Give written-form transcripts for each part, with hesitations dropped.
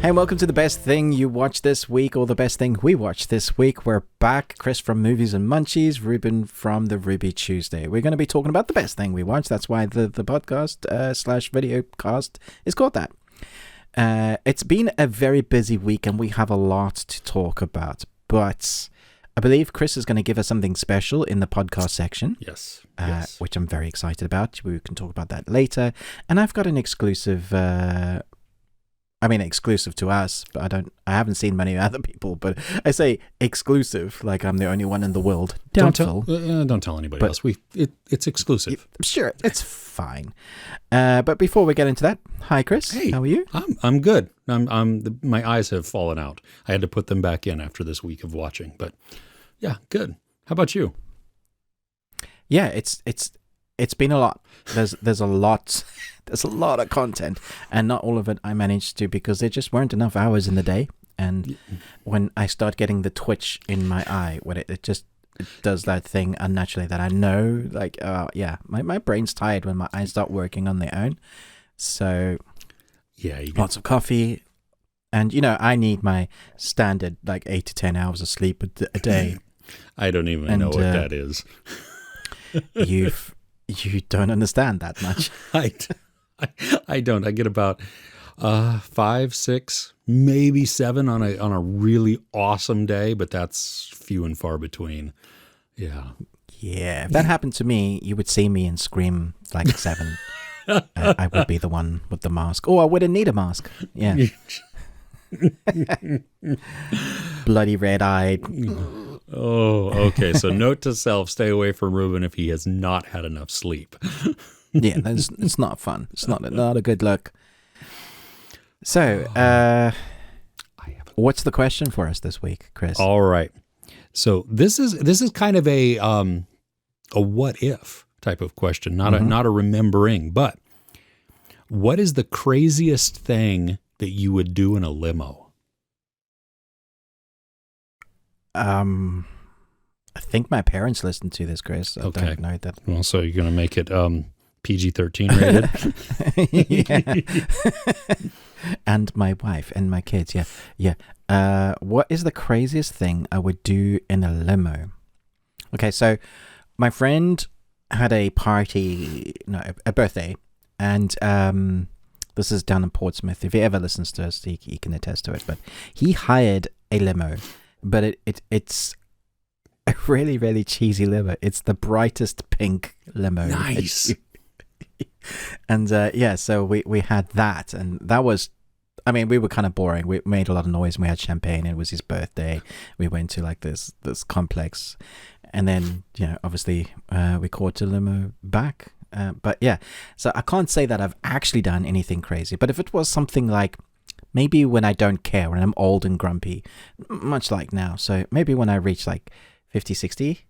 Hey, welcome to the best thing you watched this week, or the best thing we watched this week. We're back. Chris from Movies and Munchies, Ruben from the Ruby Tuesday. We're going to be talking about the best thing we watched. That's why the podcast slash video cast is called that. It's been a very busy week and we have a lot to talk about. But I believe Chris is going to give us something special in the podcast section. Yes. Which I'm very excited about. We can talk about that later. And I've got an exclusive... exclusive to us, but I haven't seen many other people, but I say exclusive, like I'm the only one in the world. Don't tell anybody else. It's exclusive. Sure, it's fine. But before we get into that, hi Chris. Hey, how are you? I'm good. My eyes have fallen out. I had to put them back in after this week of watching, but yeah, good. How about you? Yeah, it's been a lot. There's a lot. There's a lot of content, and not all of it I managed to, because there just weren't enough hours in the day. And when I start getting the twitch in my eye, when it does that thing unnaturally that I know, like, my brain's tired when my eyes start working on their own. So, yeah, lots of coffee, and I need my standard like 8 to 10 hours of sleep a day. I don't even know what that is. You don't understand that much. I don't. I get about 5, 6, maybe 7 on a really awesome day, but that's few and far between. Yeah. Yeah. If that happened to me, you would see me and scream like 7. I would be the one with the mask. Oh, I wouldn't need a mask. Yeah. Bloody red-eyed. Oh, okay. So note to self, stay away from Ruben if he has not had enough sleep. Yeah, it's not fun. It's not a good look. So, what's the question for us this week, Chris? All right. So this is kind of a what if type of question, not a remembering, but what is the craziest thing that you would do in a limo? I think my parents listened to this, Chris. I don't know that. Well, so you're going to make it PG-13 rated? Yeah. And my wife and my kids, yeah. What is the craziest thing I would do in a limo? Okay, so my friend had a birthday, and this is down in Portsmouth. If he ever listens to us, he can attest to it. But he hired a limo, but it's a really, really cheesy limo. It's the brightest pink limo. Nice. And so we had that, and that was, we were kind of boring. We made a lot of noise, and we had champagne. It was his birthday. We went to like this complex, and then obviously we caught the limo back. But yeah, so I can't say that I've actually done anything crazy. But if it was something like maybe when I don't care, when I'm old and grumpy, much like now. So maybe when I reach like 50, 60,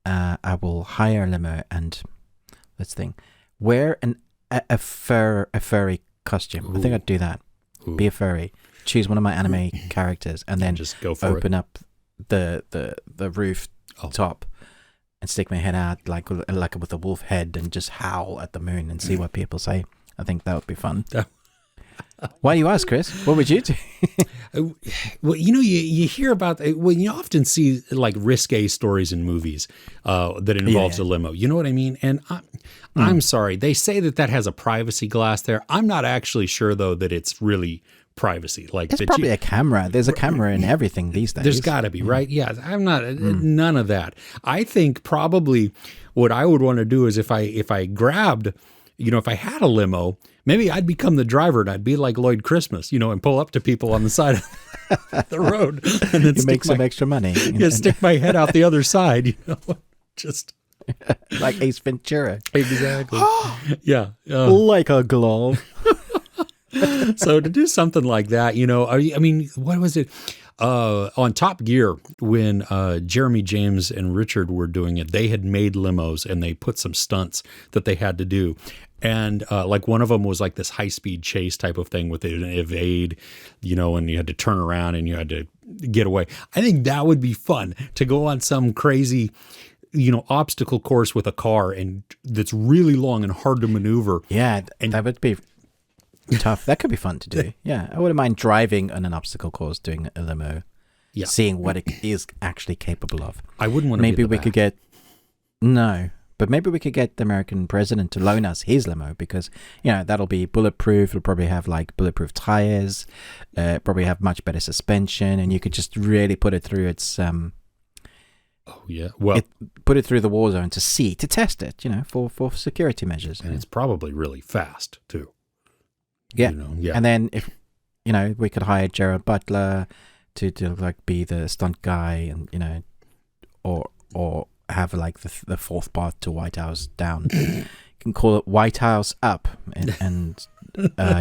I will hire a limo and let's think. Wear a furry costume. Ooh. I think I'd do that. Ooh. Be a furry. Choose one of my anime characters, and then just go for open up the roof top and stick my head out like with a wolf head and just howl at the moon and see what people say. I think that would be fun. Why do you ask, Chris? What would you do? Well, you hear about, you often see like risque stories in movies that involves a limo. You know what I mean? And I'm sorry. They say that has a privacy glass there. I'm not actually sure, though, that it's really privacy. Like it's probably a camera. There's a camera in everything these days. There's got to be, right? Yeah, I'm not, none of that. I think probably what I would want to do is if I grabbed, if I had a limo, maybe I'd become the driver and I'd be like Lloyd Christmas, and pull up to people on the side of the road and then make some extra money. Stick my head out the other side, just like Ace Ventura. Exactly. Yeah. Like a glove. So to do something like that, what was it? On Top Gear, when Jeremy James and Richard were doing it, they had made limos and they put some stunts that they had to do. And like one of them was like this high-speed chase type of thing with an evade, and you had to turn around and you had to get away. I think that would be fun to go on some crazy, obstacle course with a car and that's really long and hard to maneuver. Yeah, and that would be tough. That could be fun to do. Yeah, I wouldn't mind driving on an obstacle course, doing a limo, seeing what it is actually capable of. I wouldn't want to. Maybe we could get but maybe we could get the American president to loan us his limo because that'll be bulletproof. It'll probably have like bulletproof tires, probably have much better suspension, and you could just really put it through its. Put it through the war zone to test it, for security measures. And it's probably really fast too. Yeah. And then if, we could hire Gerard Butler to like be the stunt guy and, or have like the fourth path to White House down. You can call it White House Up and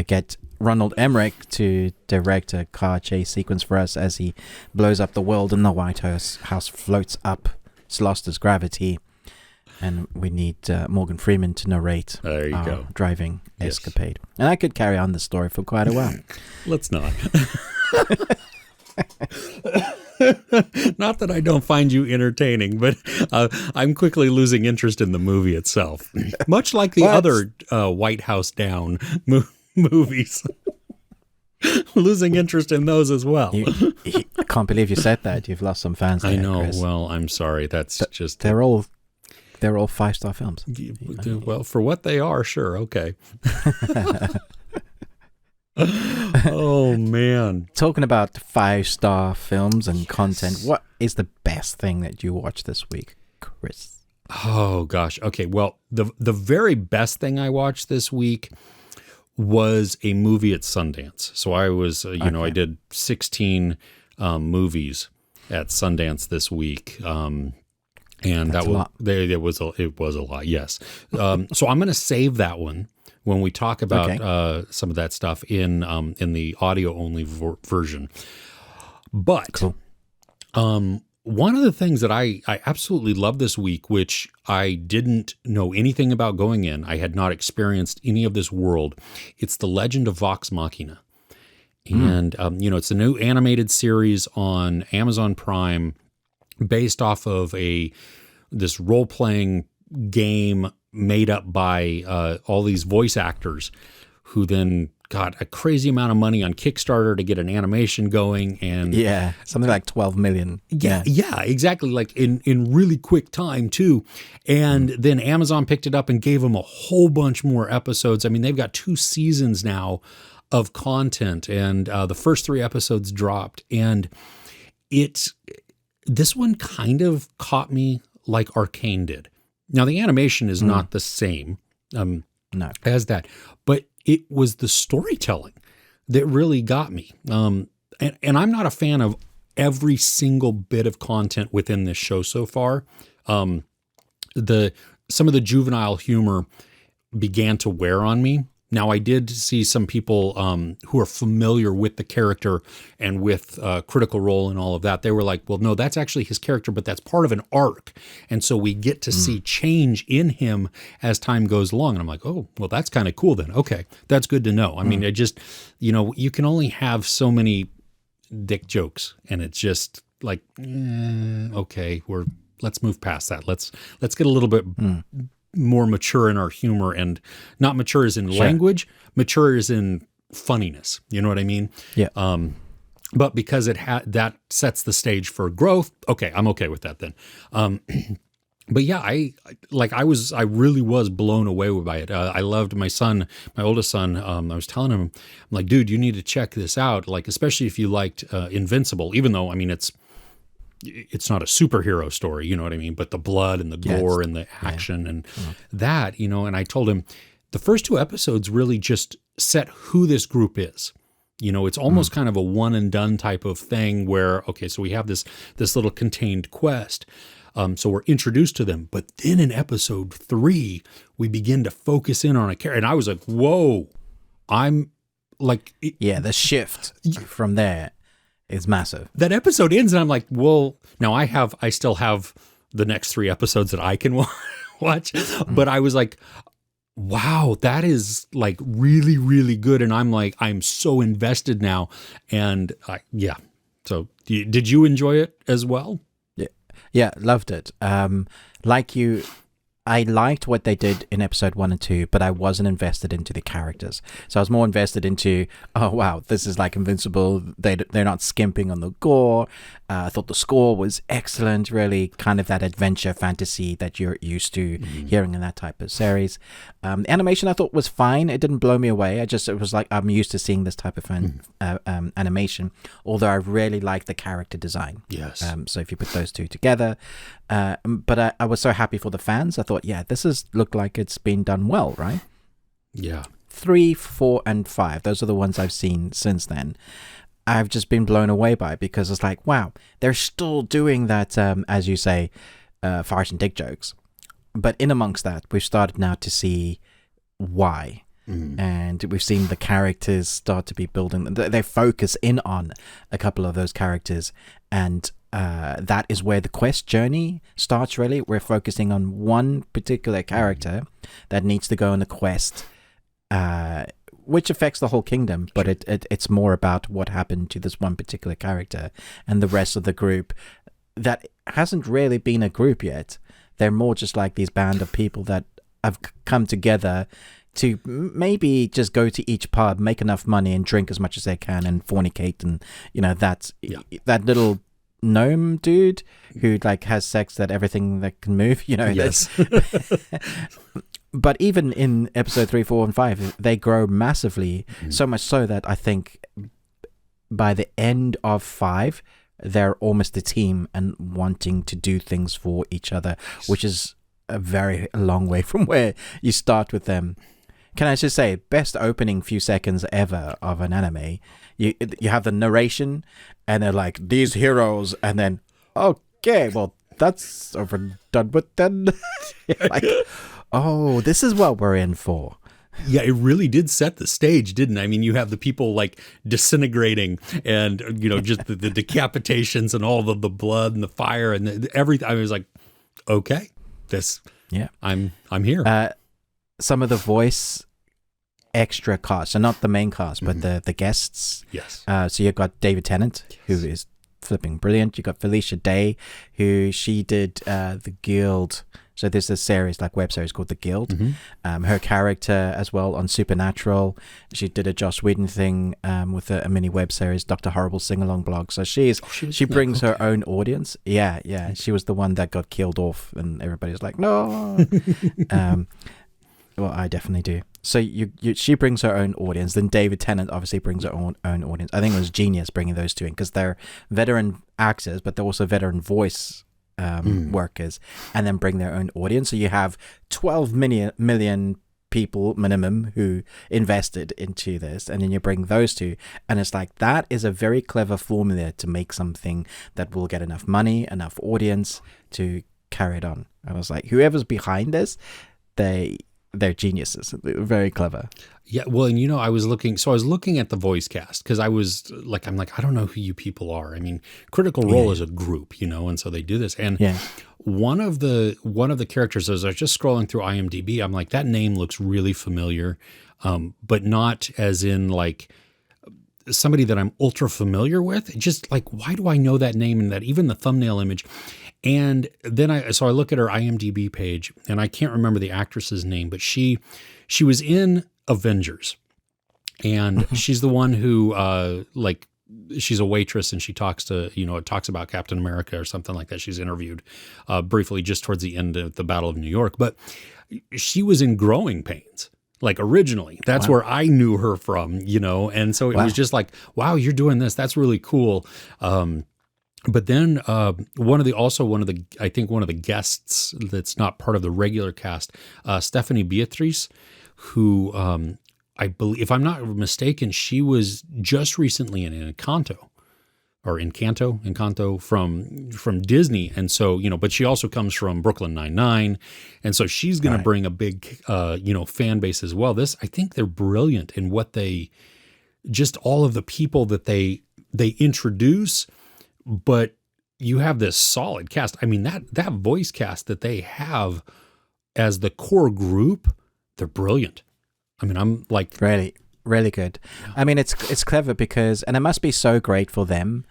get Ronald Emmerich to direct a car chase sequence for us as he blows up the world and the White House floats up. It's lost its gravity. And we need Morgan Freeman to narrate our driving escapade. And I could carry on the story for quite a while. Let's not. Not that I don't find you entertaining, but I'm quickly losing interest in the movie itself. Much like the other White House Down movies. Losing interest in those as well. I can't believe you said that. You've lost some fans there, I know. Chris. Well, I'm sorry. That's just... They're all 5-star films. Well, for what they are, sure. Okay. Oh, man. Talking about 5-star films and content, what is the best thing that you watched this week, Chris? Oh, gosh. Okay, well, the very best thing I watched this week was a movie at Sundance. So I was, I did 16 movies at Sundance this week. And that's it was a lot, yes. So I'm going to save that one when we talk about some of that stuff in the audio only version. But cool. One of the things that I absolutely love this week, which I didn't know anything about going in, I had not experienced any of this world. It's the Legend of Vox Machina. And, it's a new animated series on Amazon Prime based off of this role-playing game made up by all these voice actors who then got a crazy amount of money on Kickstarter to get an animation going. And something like 12 million. Yeah, exactly. Like in really quick time too. And then Amazon picked it up and gave them a whole bunch more episodes. I mean, they've got 2 seasons now of content, and the first 3 episodes dropped. And this one kind of caught me like Arcane did. Now, the animation is not the same as that, but it was the storytelling that really got me. And I'm not a fan of every single bit of content within this show so far. Some of the juvenile humor began to wear on me. Now, I did see some people who are familiar with the character and with Critical Role and all of that. They were like, well, no, that's actually his character, but that's part of an arc. And so we get to see change in him as time goes along. And I'm like, oh, well, that's kind of cool then. Okay, that's good to know. I mean, it just, you can only have so many dick jokes. And it's just like, okay, let's move past that. Let's get a little bit more mature in our humor, and not mature as in language, mature as in funniness. You know what I mean? Yeah. But because that sets the stage for growth. Okay, I'm okay with that then. But yeah, I really was blown away by it. I loved my oldest son. I was telling him, I'm like, dude, you need to check this out. Like, especially if you liked Invincible, even though, I mean, it's not a superhero story, you know what I mean? But the blood and the gore and the action and that, and I told him the first 2 episodes really just set who this group is. It's almost kind of a one and done type of thing where, okay, so we have this little contained quest. So we're introduced to them. But then in episode 3, we begin to focus in on a character. And I was like, whoa, I'm like... the shift from there is massive. That episode ends and I'm like, well, now I still have the next 3 episodes that I can watch. But I was like, wow, that is like really, really good. And I'm so invested now. And so did you enjoy it as well? Yeah, loved it. Like you, I liked what they did in episode 1 and 2, but I wasn't invested into the characters. So I was more invested into, oh wow, this is like Invincible. They're not skimping on the gore. I thought the score was excellent, really kind of that adventure fantasy that you're used to hearing in that type of series. The animation I thought was fine. It didn't blow me away. It was like, I'm used to seeing this type of animation, although I really like the character design. Yes. So if you put those two together, but I was so happy for the fans. I thought, yeah, this has looked like it's been done well, right? Yeah. 3, 4, and 5. Those are the ones I've seen since then. I've just been blown away by it because it's like, wow, they're still doing that, as you say, fart and dick jokes. But in amongst that, we've started now to see why. And we've seen the characters start to be building. They focus in on a couple of those characters, and that is where the quest journey starts, really. We're focusing on one particular character that needs to go on a quest, which affects the whole kingdom, but it's more about what happened to this one particular character, and the rest of the group that hasn't really been a group yet. They're more just like these band of people that have come together to maybe just go to each pub, make enough money, and drink as much as they can, and fornicate, and that little gnome dude who like has sex at everything that can move. Yes. But even in episode 3, 4, and 5, they grow massively, so much so that I think by the end of 5, they're almost a team and wanting to do things for each other, which is a very long way from where you start with them. Can I just say, best opening few seconds ever of an anime. You have the narration, and they're like, these heroes, and then, okay, well, that's over done with then. Like, oh, this is what we're in for. Yeah, it really did set the stage, didn't it? I mean, you have the people like disintegrating and, just the decapitations and all the blood and the fire and everything. I was like, okay, I'm here. Some of the voice extra cast, so not the main cast, but the guests. Yes. So you've got David Tennant, who is flipping brilliant. You got Felicia Day, who she did the Guild. So there's a series, like web series called The Guild. Her character as well on Supernatural. She did a Joss Whedon thing with a mini web series, Dr. Horrible Sing-Along blog. So she brings her own audience. Yeah. She was the one that got killed off, and everybody's like, no. Well, I definitely do. So she brings her own audience. Then David Tennant obviously brings her own audience. I think it was genius bringing those two in because they're veteran actors, but they're also veteran voice workers, and then bring their own audience. So you have 12 million people minimum who invested into this, and then you bring those two, and it's like, that is a very clever formula to make something that will get enough money, enough audience to carry it on. I was like, whoever's behind this, they're geniuses. They're very clever. Yeah, well, and I was looking at the voice cast because I'm like, I don't know who you people are. I mean, Critical Role is a group, and so they do this. And one of the characters, as I was just scrolling through IMDb, I'm like, that name looks really familiar, but not as in like somebody that I'm ultra familiar with. Just like, why do I know that name and that even the thumbnail image? And then I look at her IMDb page, and I can't remember the actress's name, but she was in Avengers, and she's the one who she's a waitress, and she talks about Captain America or something like that. She's interviewed briefly just towards the end of the Battle of New York, but she was in Growing Pains. Like originally, that's where I knew her from, and so it was just like, wow, you're doing this. That's really cool. But then one of the guests that's not part of the regular cast, Stephanie Beatrice, who I believe, if I'm not mistaken, she was just recently in Encanto from Disney, and so but she also comes from Brooklyn Nine-Nine, and so she's going to bring a big fan base as well. I think they're brilliant in what just all of the people that they introduce. But you have this solid cast. I mean, that voice cast that they have as the core group, they're brilliant. I mean, I'm like... Really, really good. Yeah. I mean, it's clever because... And it must be so great for them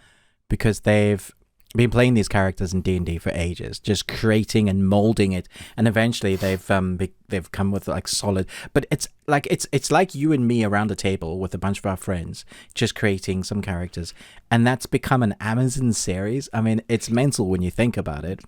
because they've been playing these characters in D&D for ages, just creating and molding it, and eventually they've come with like solid. But it's like you and me around a table with a bunch of our friends, just creating some characters, and that's become an Amazon series. I mean, it's mental when you think about it.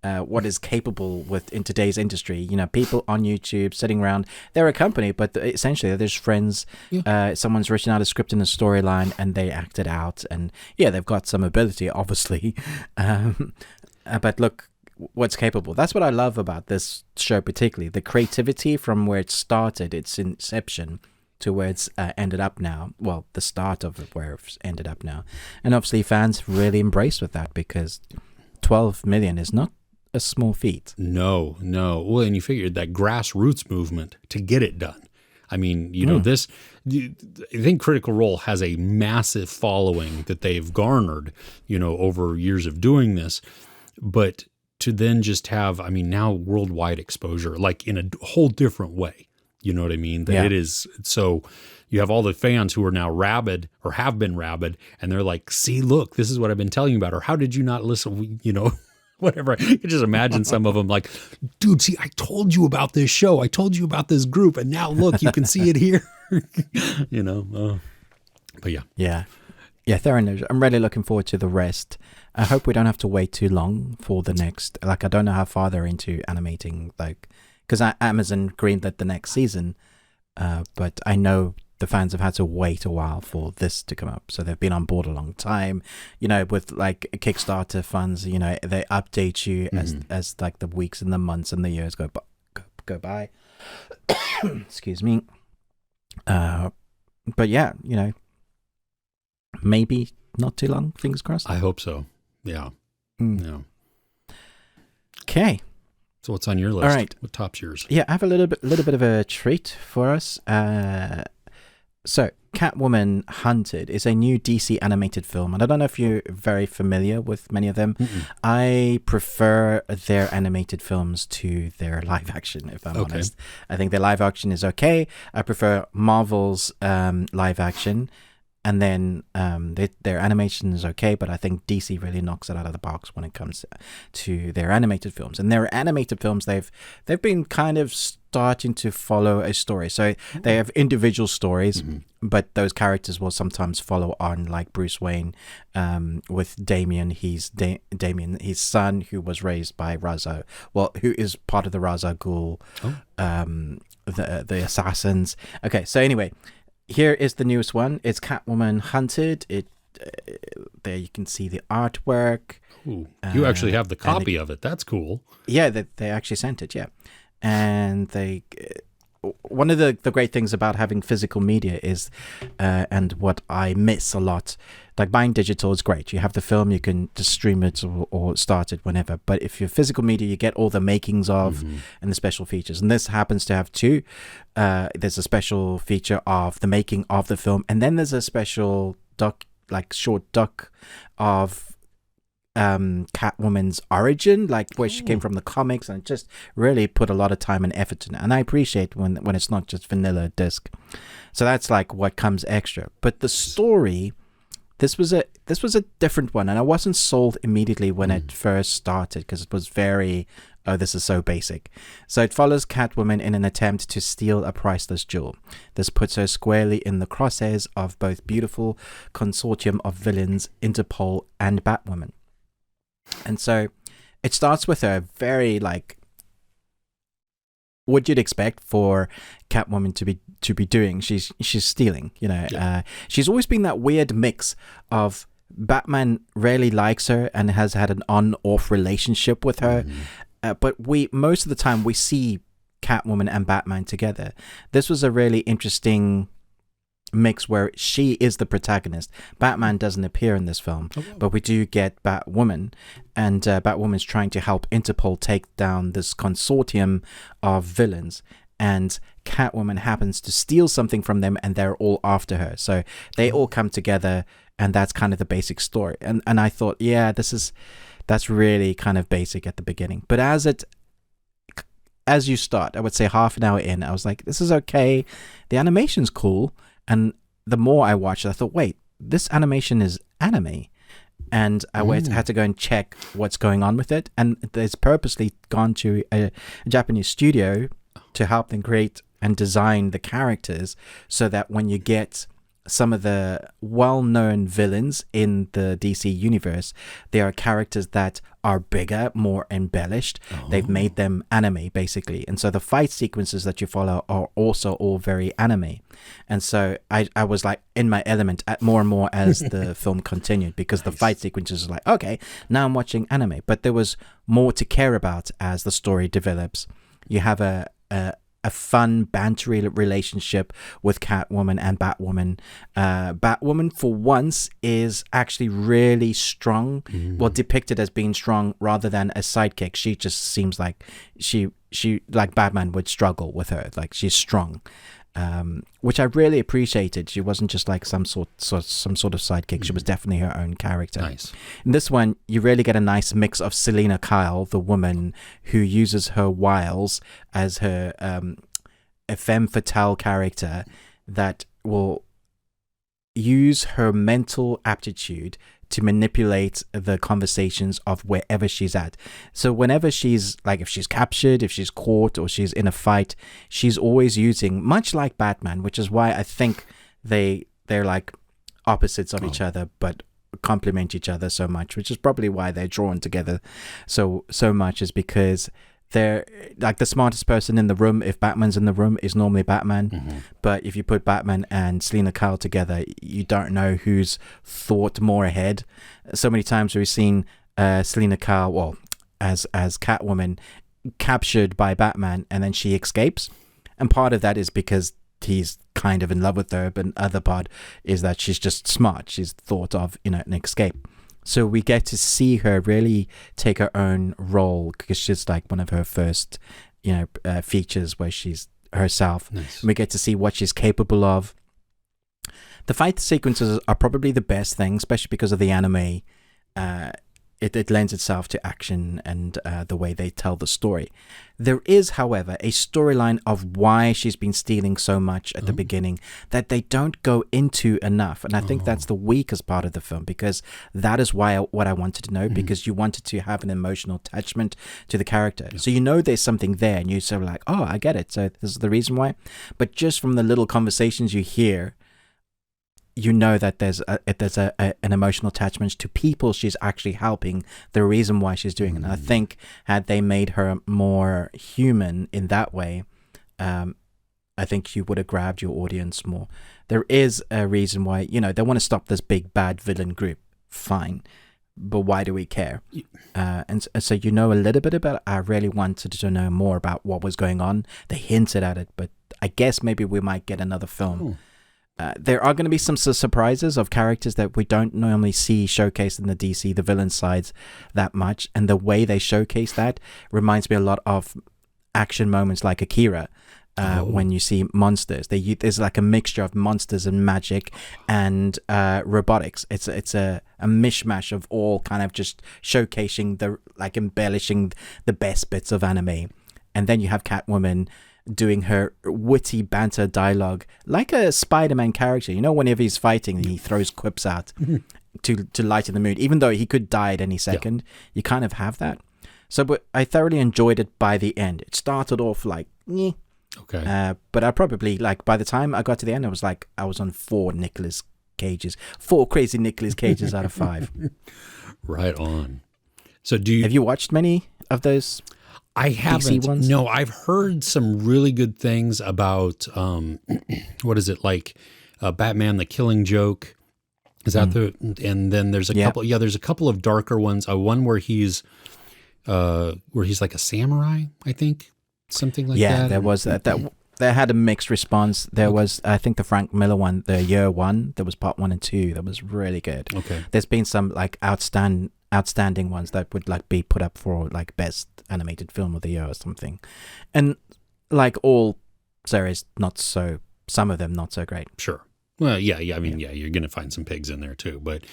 What is capable with in today's industry? You know, people on YouTube sitting around, they're a company, but essentially they're just friends. Yeah. Someone's written out a script and a storyline, and they act it out. And yeah, they've got some ability, obviously. But look, what's capable. That's what I love about this show, particularly the creativity from where it started, its inception, to where it's ended up now. Well, the start of it, where it's ended up now, and obviously fans really embrace with that, because 12 million is not a small feat. No. Well, and you figured that grassroots movement to get it done. I mean, you know, I think Critical Role has a massive following that they've garnered, you know, over years of doing this. But to then just have, I mean, now worldwide exposure, like in a whole different way. You know what I mean? That it is. So you have all the fans who are now rabid or have been rabid, and they're like, see, look, this is what I've been telling you about. Or how did you not listen? You know, whatever. You can just imagine some of them like, dude, see, I told you about this show. I told you about this group. And now look, you can see it here. You know, but yeah. Yeah, Theron, I'm really looking forward to the rest. I hope we don't have to wait too long for the next, like, I don't know how far they're into animating, like, because Amazon greenlit the next season, but I know the fans have had to wait a while for this to come up, so they've been on board a long time. You know, with like Kickstarter funds, you know, they update you as like the weeks and the months and the years go by. Excuse me. But yeah, you know, maybe not too long. Fingers crossed. I hope so. Yeah. Yeah. Okay. So what's on your list? All right. What tops yours? Yeah, I have a little bit of a treat for us. So Catwoman Hunted is a new DC animated film, and I don't know if you're very familiar with many of them. I prefer their animated films to their live action, if I'm honest. I think their live action is okay. I prefer Marvel's live action. And then their animation is okay, but I think DC really knocks it out of the box when it comes to their animated films. And their animated films, they've been kind of starting to follow a story. So they have individual stories, but those characters will sometimes follow on, like Bruce Wayne with Damian. He's Damian, his son, who was raised by who is part of the Ra's al Ghul, the assassins. Okay, so anyway. Here is the newest one. It's Catwoman Hunted. There you can see the artwork. Ooh, you actually have the copy of it. That's cool. Yeah, they actually sent it, yeah. And one of the great things about having physical media is, and what I miss a lot, like buying digital is great. You have the film, you can just stream it or start it whenever. But if you're physical media, you get all the makings of and the special features. And this happens to have two. There's a special feature of the making of the film, and then there's a special short doc of Catwoman's origin, like where she came from the comics, and just really put a lot of time and effort in it. And I appreciate when it's not just vanilla disc. So that's like what comes extra. But the story, this was a different one, and I wasn't sold immediately when it first started, because it was very, oh, this is so basic. So it follows Catwoman in an attempt to steal a priceless jewel. This puts her squarely in the crosshairs of both beautiful consortium of villains, Interpol and Batwoman. And so it starts with her very, like, what you'd expect for Catwoman to be doing. She's stealing, you know. Yeah. She's always been that weird mix of Batman rarely likes her and has had an on-off relationship with her. But most of the time we see Catwoman and Batman together. This was a really interesting mix where she is the protagonist. Batman doesn't appear in this film, but we do get Batwoman, and Batwoman's trying to help Interpol take down this consortium of villains, and Catwoman happens to steal something from them, and they're all after her. So they all come together, and that's kind of the basic story. And I thought, yeah, that's really kind of basic at the beginning. But as you start, I would say half an hour in, I was like, this is okay. The animation's cool. And the more I watched, I thought, wait, this animation is anime. and I had to go and check what's going on with it. And it's purposely gone to a Japanese studio to help them create and design the characters, so that when you get some of the well-known villains in the DC universe, they are characters that are bigger, more embellished. They've made them anime, basically. And so the fight sequences that you follow are also all very anime. And so I was like in my element more and more as the film continued, because the fight sequences are like, okay, now I'm watching anime. But there was more to care about as the story develops. You have a fun, bantery relationship with Catwoman and Batwoman. Batwoman, for once, is actually really strong. Well, depicted as being strong rather than a sidekick. She just seems like she like Batman would struggle with her. Like, she's strong, which I really appreciated. She wasn't just like some sort of sidekick. She was definitely her own character. Nice. In this one, you really get a nice mix of Selena Kyle, the woman who uses her wiles as her a femme fatale character that will use her mental aptitude to manipulate the conversations of wherever she's at. So whenever she's like, if she's captured, if she's caught, or she's in a fight, she's always using, much like Batman, which is why I think they're like opposites of each other, but complement each other so much, which is probably why they're drawn together so much, is because they're like the smartest person in the room. If Batman's in the room, is normally Batman. But if you put Batman and Selena Kyle together, you don't know who's thought more ahead. So many times we've seen Selena Kyle, well, as Catwoman, captured by Batman, and then she escapes. And part of that is because he's kind of in love with her, but other part is that she's just smart. She's thought of, an escape. So we get to see her really take her own role, because she's like one of her first, features where she's herself. Nice. And we get to see what she's capable of. The fight sequences are probably the best thing, especially because of the anime. It lends itself to action and the way they tell the story. There is, however, a storyline of why she's been stealing so much at the beginning that they don't go into enough. And I think that's the weakest part of the film, because that is what I wanted to know, because you wanted to have an emotional attachment to the character. So there's something there, and you're sort of like, oh, I get it. So this is the reason why. But just from the little conversations you hear, that there's an emotional attachment to people she's actually helping, the reason why she's doing it. And I think had they made her more human in that way, I think you would have grabbed your audience more. There is a reason why, they want to stop this big bad villain group. Fine. But why do we care? And so a little bit about it. I really wanted to know more about what was going on. They hinted at it, but I guess maybe we might get another film. There are going to be some surprises of characters that we don't normally see showcased in the DC, the villain sides, that much. And the way they showcase that reminds me a lot of action moments like Akira, when you see monsters. There's like a mixture of monsters and magic and robotics. It's a mishmash of all kind of just showcasing embellishing the best bits of anime. And then you have Catwoman doing her witty banter dialogue like a Spider-Man character. Whenever he's fighting, he throws quips out to lighten the mood, even though he could die at any second. You kind of have that. So, but I thoroughly enjoyed it by the end. It started off like, okay, but I probably, by the time I got to the end, I was on 4 crazy Nicolas Cages out of 5. Right on. So have you watched many of those? I haven't. DC ones? No, I've heard some really good things about, what is it, like Batman the Killing Joke. Is that and then there's a couple, there's a couple of darker ones. One where he's like a samurai, I think. Something like that. Yeah, there was that had a mixed response. There was, I think, the Frank Miller one, the Year One. There was part 1 and 2. That was really good. Okay. There's been some like outstanding ones that would be put up for best animated film of the year or something, and all series some of them not so great. Sure. Well, yeah. I mean, you're gonna find some pigs in there too, but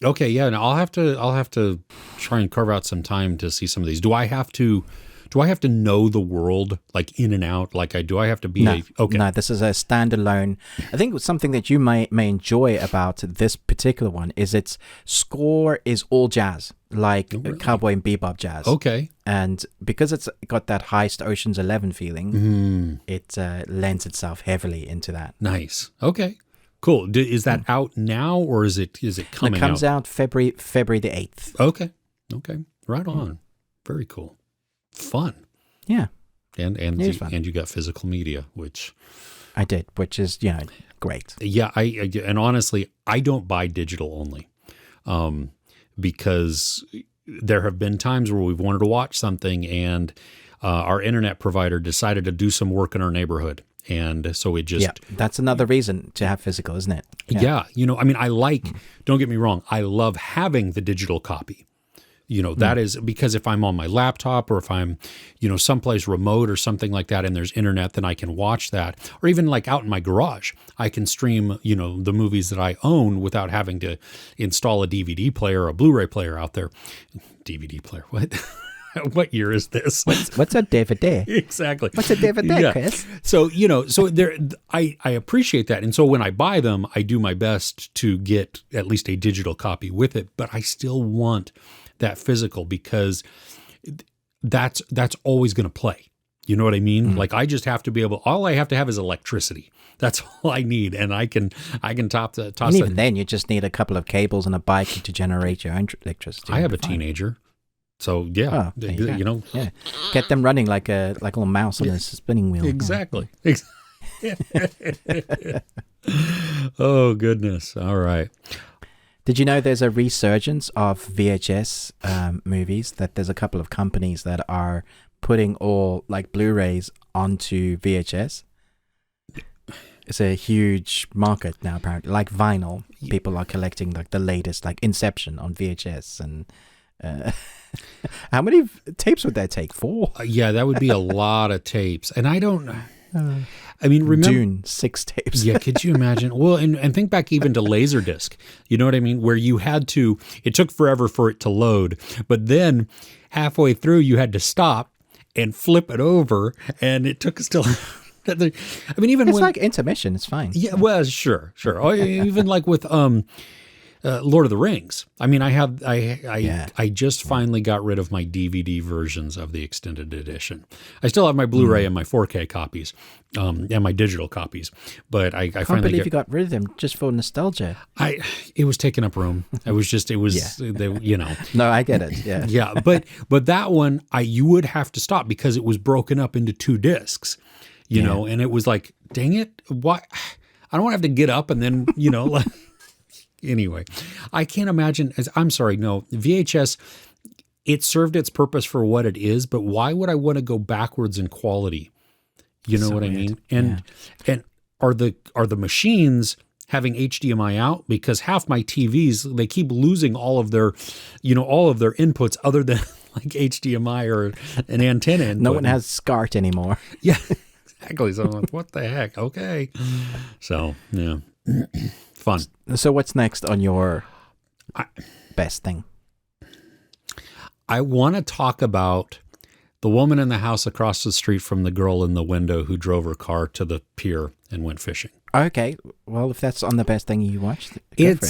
okay, yeah. And I'll have to try and carve out some time to see some of these. Do I have to do I have to know the world like in and out? Like do I have to be okay? No, this is a standalone. I think something that you may enjoy about this particular one is its score is all jazz, like Cowboy and Bebop jazz. Okay. And because it's got that heist Ocean's 11 feeling, it lends itself heavily into that. Nice. Okay. Cool. Is that out now, or is it coming out? It comes out February the 8th. Okay. Right on. Very cool. Fun. Yeah. And you got physical media, which I did, which is, great. Yeah, and honestly, I don't buy digital only. Because there have been times where we've wanted to watch something and our internet provider decided to do some work in our neighborhood. And so it just... Yeah, that's another reason to have physical, isn't it? Yeah. Don't get me wrong, I love having the digital copy. That is because if I'm on my laptop or if I'm, someplace remote or something like that and there's internet, then I can watch that. Or even like out in my garage, I can stream, the movies that I own without having to install a DVD player or a Blu-ray player out there. DVD player, what? What year is this? What's a DVD? Exactly. What's a DVD, yeah. Chris? So, I appreciate that. And so when I buy them, I do my best to get at least a digital copy with it, but I still want that physical because that's always going to play. You know what I mean? Mm-hmm. Like I just have to be all I have to have is electricity. That's all I need. And I can toss and even then you just need a couple of cables and a bike to generate your own electricity. I have a teenager. So yeah, yeah. Get them running like a little mouse on a spinning wheel. Exactly. Oh goodness. All right. Did you know there's a resurgence of VHS movies? That there's a couple of companies that are putting all like Blu-rays onto VHS. It's a huge market now, apparently. Like vinyl, people are collecting like the latest, like Inception on VHS. And how many tapes would that take? 4? Yeah, that would be a lot of tapes. And I don't. Remember Dune, 6 tapes. Yeah, could you imagine? Well, and think back even to Laserdisc. You know what I mean? Where you had to, it took forever for it to load, but then halfway through you had to stop and flip it over, and it took still. Even it's like intermission. It's fine. Yeah, well, sure. Or even like with Lord of the Rings. I just finally got rid of my DVD versions of the extended edition. I still have my Blu-ray and my 4K copies, and my digital copies. But I can't finally believe you got rid of them just for nostalgia. It was taking up room. No, I get it. Yeah. Yeah, but that one you would have to stop because it was broken up into 2 discs. You know, and it was like, dang it, why? I don't want to have to get up and then like. Anyway, I can't imagine. I'm sorry, no, VHS, it served its purpose for what it is, but why would I want to go backwards in quality? You know what I mean? And are the machines having HDMI out? Because half my TVs, they keep losing all of their inputs other than like HDMI or an antenna input. No one has SCART anymore. Yeah, exactly. So I'm like, what the heck? Okay. So, yeah. Fun. So what's next on your best thing? I want to talk about the woman in the house across the street from the girl in the window who drove her car to the pier and went fishing. Okay. Well, if that's on the best thing you watched, it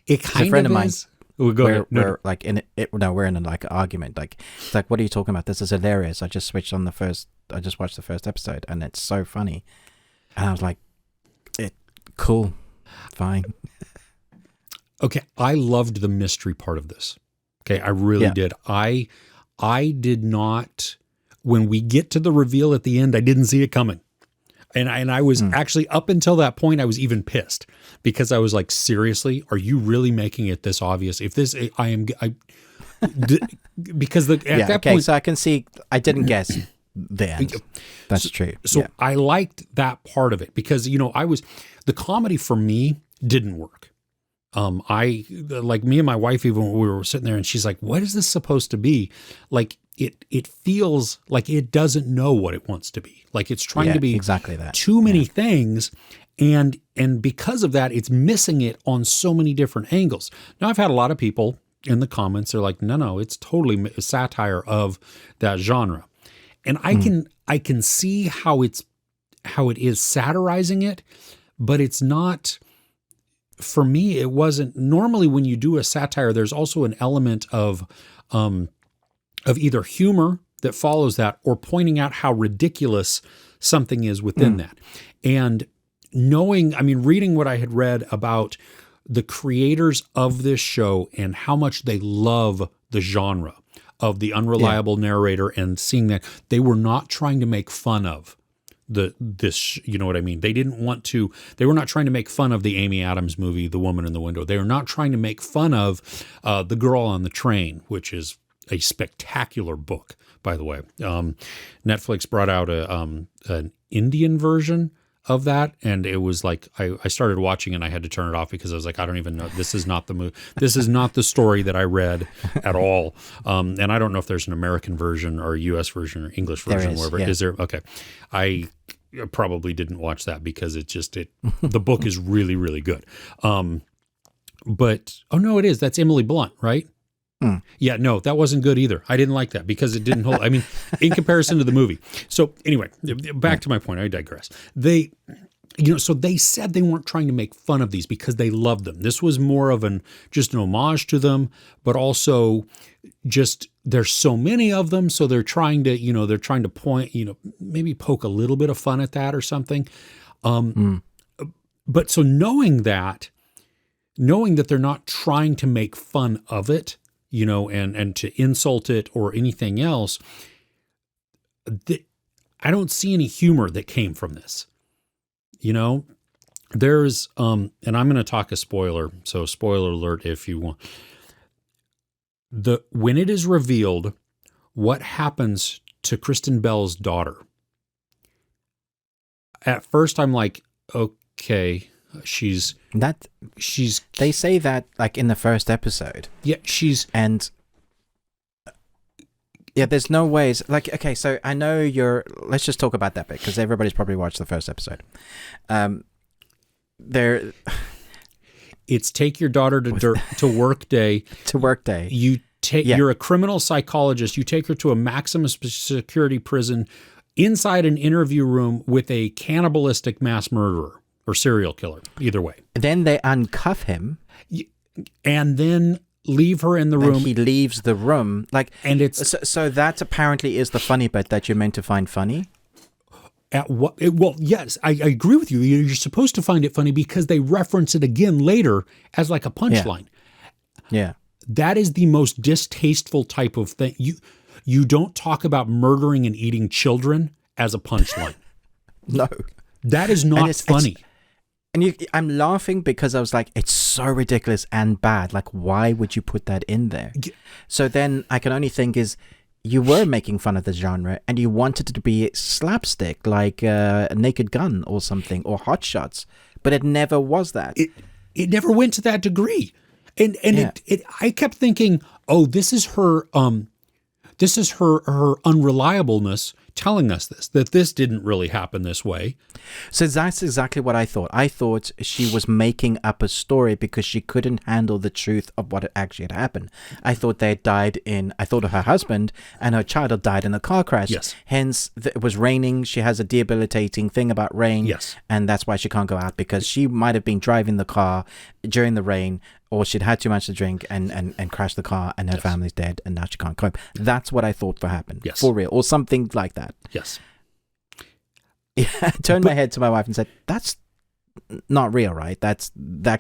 kind a friend of mine. We'll go we're like in we're in like an argument. Like it's like, what are you talking about? This is hilarious. I just watched the first episode and it's so funny. And I was like, cool, fine. Okay, I loved the mystery part of this. Okay, I really did. I did not. When we get to the reveal at the end, I didn't see it coming. And I was actually, up until that point, I was even pissed because I was like, seriously, are you really making it this obvious? If this, because at that point. So I can see, I didn't guess the end. That's true. So I liked that part of it because, the comedy for me didn't work. Me and my wife, even when we were sitting there and she's like, what is this supposed to be? Like, it feels like it doesn't know what it wants to be. Like it's trying to be exactly that. Too many things. And because of that, it's missing it on so many different angles. Now, I've had a lot of people, in the comments. They're like, no, it's totally a satire of that genre. And I can see how it is satirizing it, but it's not, for me, it wasn't. Normally when you do a satire, there's also an element of either humor that follows that, or pointing out how ridiculous something is within that. And reading what I had read about the creators of this show and how much they love the genre of the unreliable narrator, and seeing that they were not trying to make fun of this, you know what I mean? They were not trying to make fun of the Amy Adams movie, The Woman in the Window. They were not trying to make fun of The Girl on the Train, which is a spectacular book, by the way. Netflix brought out an Indian version of that, and it was like I started watching and I had to turn it off because I was like, I don't even know. This is not the movie. This is not the story that I read at all. And I don't know if there's an American version or a U.S. version or English version. Is there? Okay, I probably didn't watch that because the book is really, really good. But no, it is. That's Emily Blunt, right? Yeah, no, that wasn't good either. I didn't like that because it didn't hold. I mean, in comparison to the movie. So anyway, back to my point. I digress. So they said they weren't trying to make fun of these because they loved them. This was more of just an homage to them, but also just there's so many of them, so they're trying to point, maybe poke a little bit of fun at that or something. But so knowing that they're not trying to make fun of it, and to insult it or anything else, I don't see any humor that came from this. There's, and I'm going to talk a spoiler, so spoiler alert if you want. When it is revealed what happens to Kristen Bell's daughter, at first I'm like, okay, they say that like in the first episode. Yeah, there's no ways. Like, okay, so I know let's just talk about that bit because everybody's probably watched the first episode. It's take your daughter to work day. To work day. You're a criminal psychologist. You take her to a maximum security prison inside an interview room with a cannibalistic mass murderer or serial killer, either way. Then they uncuff him. And then leave her in the room. And he leaves the room. And it's so that apparently is the funny bit that you're meant to find funny. Yes, I agree with you. You're supposed to find it funny because they reference it again later as like a punchline. Yeah. That is the most distasteful type of thing. You don't talk about murdering and eating children as a punchline. No. That is not funny. I'm laughing because I was like, it's so ridiculous and bad. Like, why would you put that in there? So then I can only think is you were making fun of the genre and you wanted it to be slapstick, like a Naked Gun or something, or Hot Shots, but it never was that. It never went to that degree. And I kept thinking, oh, this is her unreliableness telling us that this didn't really happen this way. So that's exactly what I thought. I thought she was making up a story because she couldn't handle the truth of what actually had happened. I thought they died I thought her husband and her child had died in a car crash. Yes. Hence, it was raining. She has a debilitating thing about rain. Yes. And that's why she can't go out, because she might have been driving the car during the rain, or she'd had too much to drink and crashed the car and her family's dead and now she can't cope. That's what I thought happened. Yes. For real. Or something like that. Yes. Yeah, I turned my head to my wife and said, that's not real, right? That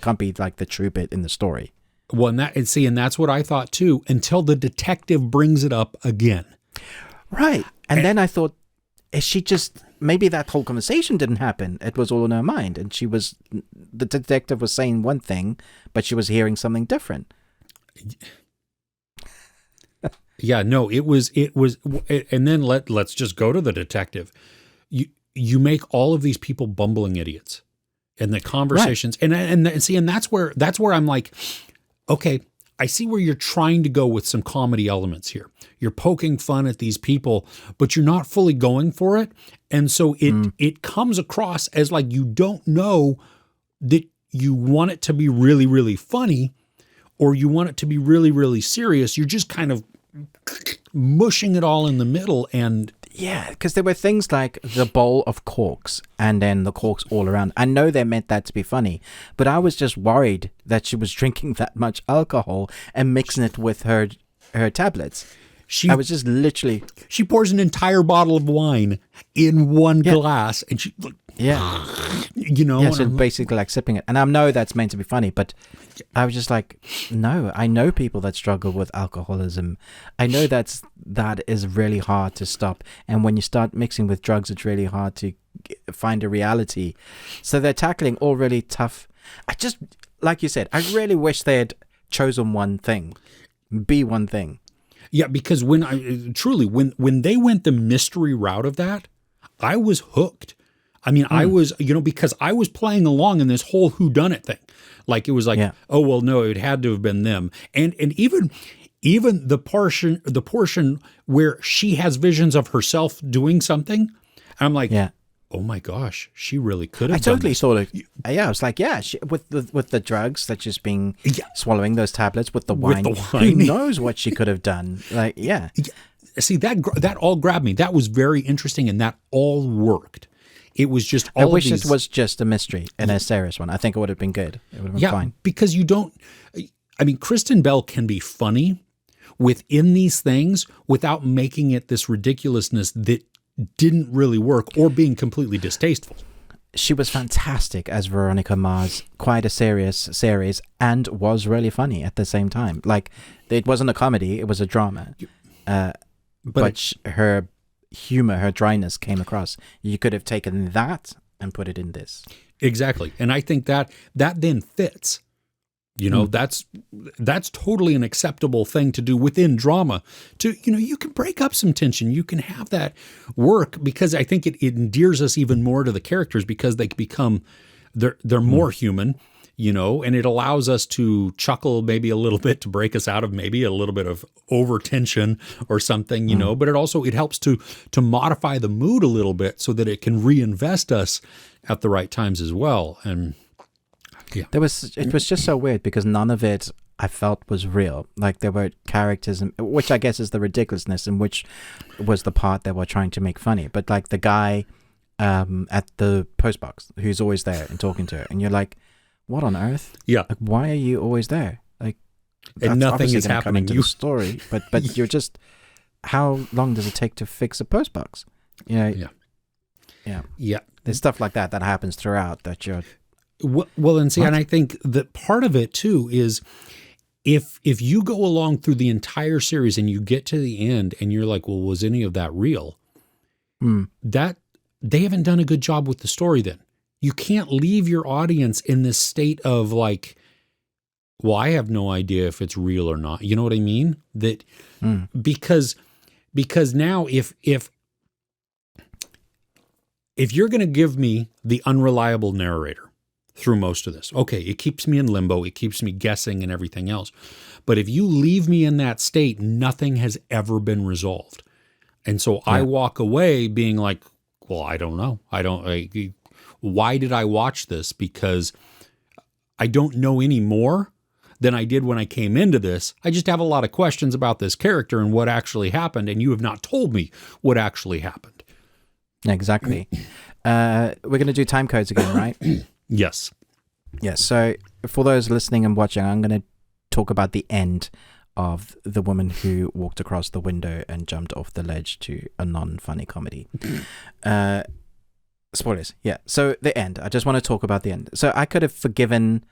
can't be like the true bit in the story. Well, and that's what I thought too, until the detective brings it up again. Right. And then I thought, is she just, maybe that whole conversation didn't happen. It was all in her mind. And the detective was saying one thing, but she was hearing something different. Yeah, no, it was, and then let's just go to the detective. You make all of these people bumbling idiots, and the conversations, right. and that's where I'm like, okay, I see where you're trying to go with some comedy elements here. You're poking fun at these people, but you're not fully going for it, and so it comes across as like you don't know that you want it to be really, really funny, or you want it to be really, really serious, you're just kind of mushing it all in the middle. And yeah, because there were things like the bowl of corks and then the corks all around. I know they meant that to be funny, but I was just worried that she was drinking that much alcohol and mixing it with her tablets. I was just literally... She pours an entire bottle of wine in one glass, and she... Yeah. Yeah, so basically like sipping it. And I know that's meant to be funny, but I was just like, no, I know people that struggle with alcoholism. I know that is really hard to stop. And when you start mixing with drugs, it's really hard to find a reality. So they're tackling all really tough. I just, like you said, I really wish they had chosen one thing. Be one thing. Yeah, because when they went the mystery route of that, I was hooked. I mean, I was, because I was playing along in this whole whodunit thing. Like, it was like, oh, well, no, it had to have been them. And even the portion where she has visions of herself doing something, I'm like, oh my gosh, she really could have. I totally saw it. Yeah, I was like, with the drugs that she's been swallowing those tablets with the wine. Who knows what she could have done? Like, yeah. See, that all grabbed me. That was very interesting, and that all worked. It was just all I wish it was just a mystery and a serious one. I think it would have been good. It would have been fine. Because Kristen Bell can be funny within these things without making it this ridiculousness that didn't really work or being completely distasteful. She was fantastic as Veronica Mars, quite a serious series, and was really funny at the same time. Like, it wasn't a comedy, it was a drama. But her humor, her dryness came across. You could have taken that and put it in this. Exactly. And I think that then fits. That's totally an acceptable thing to do within drama. You can break up some tension. You can have that work, because I think it endears us even more to the characters, because they become, they're more human, and it allows us to chuckle maybe a little bit to break us out of maybe a little bit of over tension or something, but it helps to modify the mood a little bit so that it can reinvest us at the right times as well. And it was just so weird, because none of it I felt was real. Like, there were characters, which I guess is the ridiculousness, and which was the part that we're trying to make funny. But like the guy at the postbox who's always there and talking to her, and you're like, what on earth? Yeah. Like, why are you always there? Like, and nothing is happening to the story, but you're just, how long does it take to fix a postbox? Yeah. There's stuff like that happens throughout that you're. Well, and see, and I think that part of it too is if you go along through the entire series and you get to the end and you're like, well, was any of that real? That they haven't done a good job with the story. Then you can't leave your audience in this state of like, well, I have no idea if it's real or not. You know what I mean? That because now if you're going to give me the unreliable narrator through most of this, okay, it keeps me in limbo, it keeps me guessing and everything else. But if you leave me in that state, nothing has ever been resolved. And so I walk away being like, well, I don't know. Why did I watch this? Because I don't know any more than I did when I came into this. I just have a lot of questions about this character and what actually happened, and you have not told me what actually happened. Exactly. We're going to do time codes again, right? Yes. Yes. So for those listening and watching, I'm going to talk about the end of the woman who walked across the window and jumped off the ledge to a non-funny comedy. Spoilers. Yeah. So the end. I just want to talk about the end. So I could have forgiven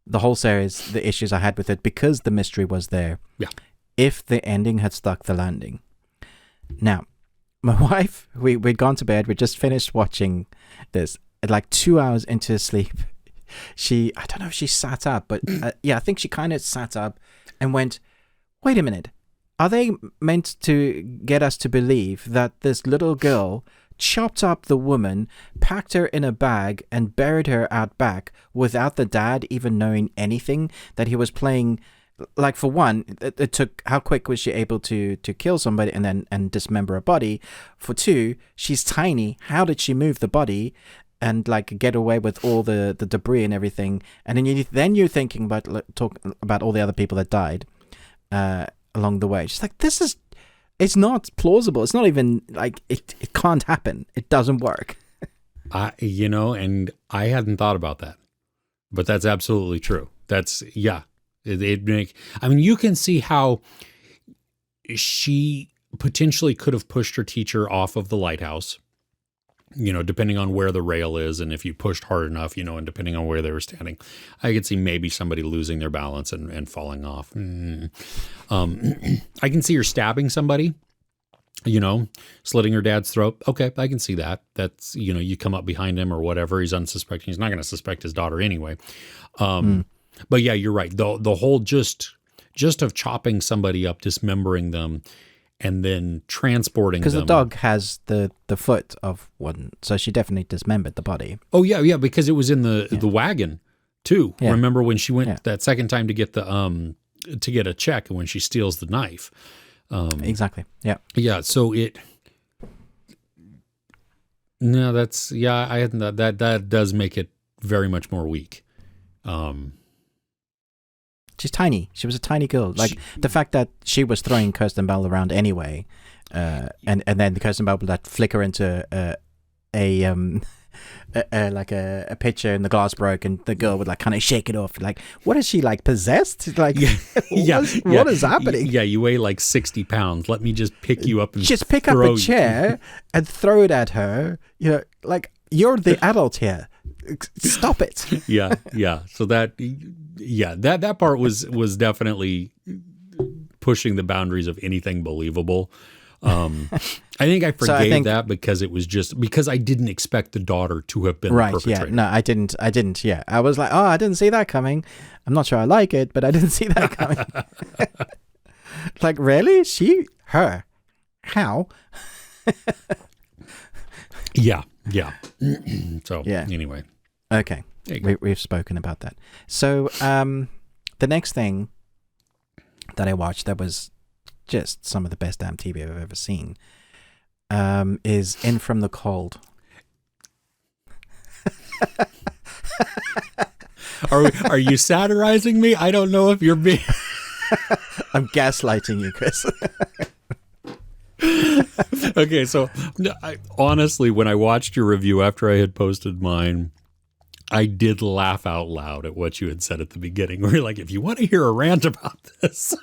the whole series, the issues I had with it, because the mystery was there. Yeah. If the ending had stuck the landing. Now, my wife, we'd gone to bed. We just finished watching this. At like 2 hours into sleep, I don't know if she sat up, but I think she kind of sat up and went, wait a minute. Are they meant to get us to believe that this little girl chopped up the woman, packed her in a bag, and buried her out back without the dad even knowing anything, that he was playing? Like, for one, it took, how quick was she able to kill somebody and dismember a body? For two, she's tiny. How did she move the body? and like get away with all the debris and everything, and then you're thinking about talk about all the other people that died along the way. Just like, it's not plausible. It's not even like it can't happen. It doesn't work. And I hadn't thought about that, but that's absolutely true. That's you can see how she potentially could have pushed her teacher off of the lighthouse, depending on where the rail is. And if you pushed hard enough, and depending on where they were standing, I could see maybe somebody losing their balance and falling off. I can see her stabbing somebody, slitting her dad's throat. Okay, I can see that. That's, you come up behind him or whatever. He's unsuspecting. He's not going to suspect his daughter anyway. But yeah, you're right. The whole just of chopping somebody up, dismembering them, and then transporting them. Because the dog has the foot of one, so she definitely dismembered the body. Oh, yeah, because it was in the wagon, too. Yeah. Remember when she went that second time to get to get a check, and when she steals the knife. Exactly, yeah. Yeah, so No, that's... Yeah, I hadn't... That does make it very much more weak. She's tiny. She was a tiny girl. Like, the fact that she was throwing Kirsten Bell around anyway, and then the Kirsten Bell would like flicker into a pitcher and the glass broke, and the girl would like kind of shake it off. Like, what is she, like, possessed? Like, what is happening? Yeah, you weigh like 60 pounds. Let me just pick you up and just pick up a chair and throw it at her. Like, you're the adult here. Stop it. Yeah. So that part was definitely pushing the boundaries of anything believable. I think I forgave that because it was just because I didn't expect the daughter to have been the perpetrator. Yeah, no, I didn't. Yeah, I was like, oh, I didn't see that coming. I'm not sure I like it, but I didn't see that coming. Like, really? Her? How? Yeah. So anyway. Okay, we've spoken about that. So the next thing that I watched that was just some of the best damn TV I've ever seen is In From the Cold. Are you satirizing me? I don't know if you're being... I'm gaslighting you, Chris. Okay, so honestly, when I watched your review after I had posted mine, I did laugh out loud at what you had said at the beginning. Where you're like, if you want to hear a rant about this.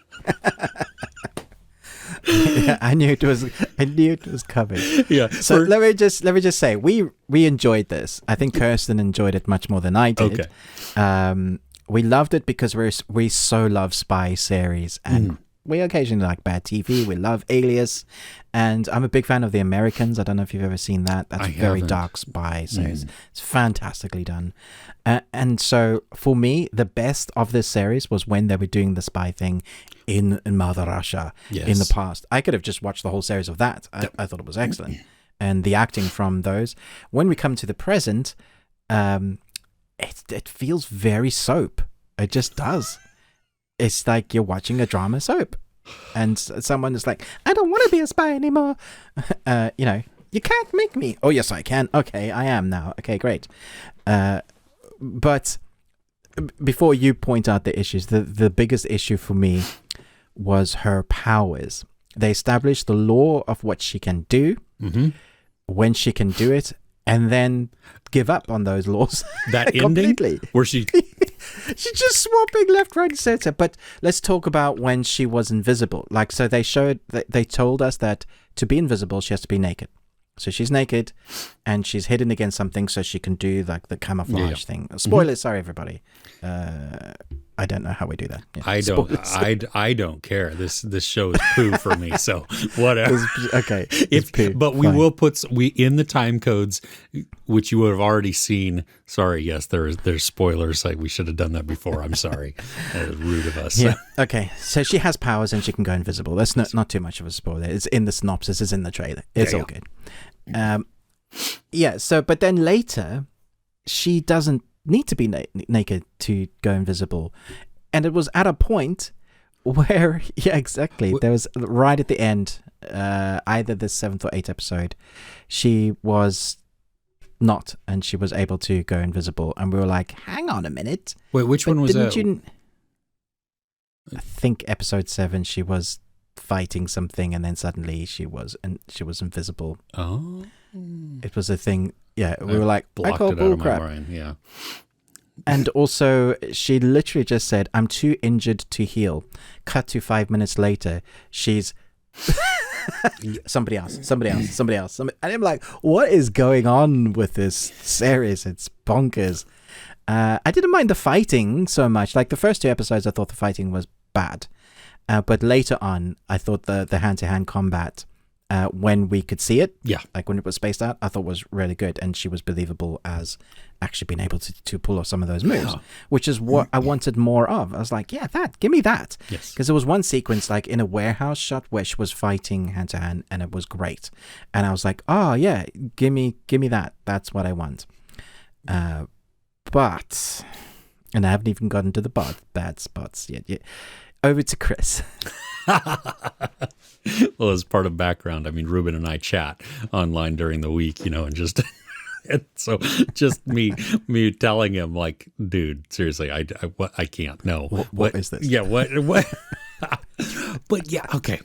Yeah, I knew it was coming. Yeah. So let me just say we enjoyed this. I think Kirsten enjoyed it much more than I did. Okay. We loved it because we so love spy series, and we occasionally like bad TV. We love Alias, and I'm a big fan of The Americans. I don't know if you've ever seen that. That's very dark spy series. It's fantastically done. And so for me, the best of this series was when they were doing the spy thing in Mother Russia in the past. I could have just watched the whole series of that. I thought it was excellent. And the acting from those. When we come to the present, it feels very soap. It just does. It's like you're watching a drama soap, and someone is like, I don't want to be a spy anymore. You can't make me. Oh, yes, I can. Okay, I am now. Okay, great. But before you point out the issues, the biggest issue for me was her powers. They established the law of what she can do, when she can do it, and then give up on those laws. That ending? Where she... She's just swapping left, right, and center. But let's talk about when she was invisible. Like, so they told us that to be invisible, she has to be naked. So she's naked and she's hidden against something so she can do like the camouflage thing. Spoilers, sorry everybody. I don't know how we do that. Yeah, I don't care. This show is poo for me, so whatever. Okay. It's poo. But we will put in the time codes, which you would have already seen. Sorry, yes, there's spoilers. Like, we should have done that before. I'm sorry. Rude of us. Yeah. Okay. So she has powers and she can go invisible. That's not too much of a spoiler. It's in the synopsis, it's in the trailer. It's all good. So but then later she doesn't need to be naked to go invisible, and it was at a point where there was right at the end, either the 7th or 8th episode, she was not, and she was able to go invisible. And we were like, hang on a minute. Wait, which one was that? I think episode 7, she was fighting something, and then suddenly she was invisible. Oh, it was a thing. Yeah, we were like, I call bull crap. Yeah. And also, she literally just said, I'm too injured to heal. Cut to 5 minutes later, she's somebody else. And I'm like, what is going on with this series? It's bonkers. I didn't mind the fighting so much. Like the first 2 episodes, I thought the fighting was bad. But later on, I thought the hand-to-hand combat, when we could see it, like when it was spaced out, I thought was really good. And she was believable as actually being able to pull off some of those moves, which is what I wanted more of. I was like, give me that. Yes. Because there was one sequence like in a warehouse shot where she was fighting hand-to-hand, and it was great. And I was like, oh yeah, give me that. That's what I want. But, and I haven't even gotten to the bad spots yet. Over to Chris. Well, as part of background, I mean, Ruben and I chat online during the week, and just and so just me telling him like, dude, seriously, I can't. No, what is this? Yeah, what? But yeah, okay,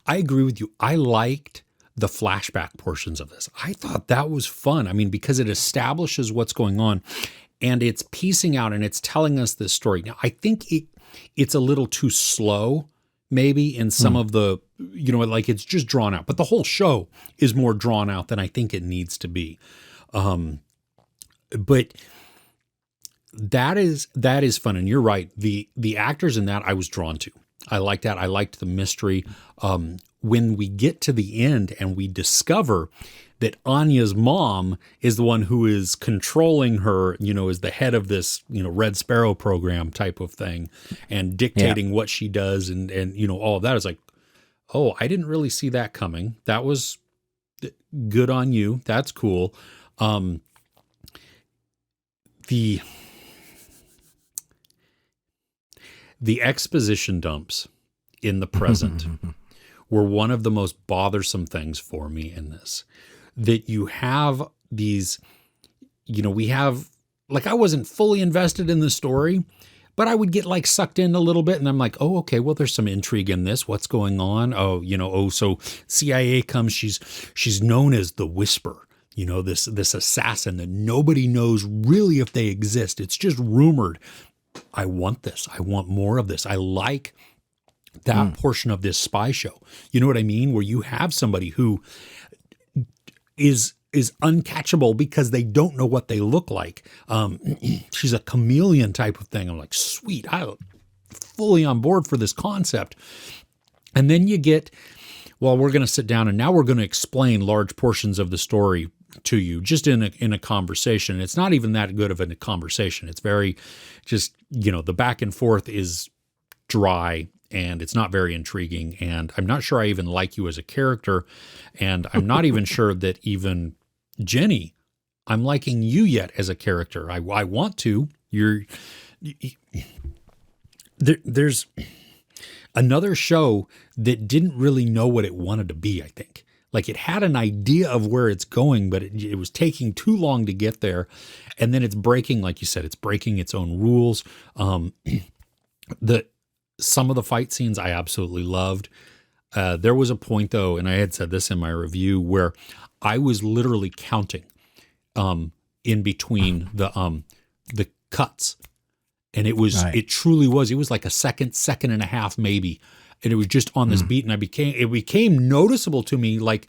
I agree with you. I liked the flashback portions of this. I thought that was fun. I mean, because it establishes what's going on, and it's piecing out and it's telling us this story. Now, I think it's a little too slow, maybe in some of the, like it's just drawn out. But the whole show is more drawn out than I think it needs to be. But that is fun, and you're right. The actors in that I was drawn to. I liked that. I liked the mystery. When we get to the end and we discover that Anya's mom is the one who is controlling her, is the head of this, Red Sparrow program type of thing, and dictating what she does and all of that is like, oh, I didn't really see that coming. That was good on you. That's cool. The exposition dumps in the present were one of the most bothersome things for me in this. That you have these, we have, like, I wasn't fully invested in the story, but I would get like sucked in a little bit, and I'm like, oh, okay, well, there's some intrigue in this. What's going on? Oh, so CIA comes. She's known as the Whisper. This assassin that nobody knows really if they exist. It's just rumored. I want this. I want more of this. I like that portion of this spy show. You know what I mean? Where you have somebody who is uncatchable because they don't know what they look like. She's a chameleon type of thing. I'm like, sweet. I'm fully on board for this concept. And then you get, well, we're going to sit down and now we're going to explain large portions of the story to you just in a conversation. It's not even that good of a conversation. It's very just, the back and forth is dry and it's not very intriguing. And I'm not sure I even like you as a character. And I'm not even sure that even Jenny, I'm liking you yet as a character. I want to. There's another show that didn't really know what it wanted to be, I think. Like it had an idea of where it's going, but it was taking too long to get there. And then it's breaking, like you said, it's breaking its own rules. Some of the fight scenes I absolutely loved. There was a point though, and I had said this in my review, where I was literally counting in between the cuts. And it was, it truly was, it was like a second and a half maybe. And it was just on this beat, and it became noticeable to me. Like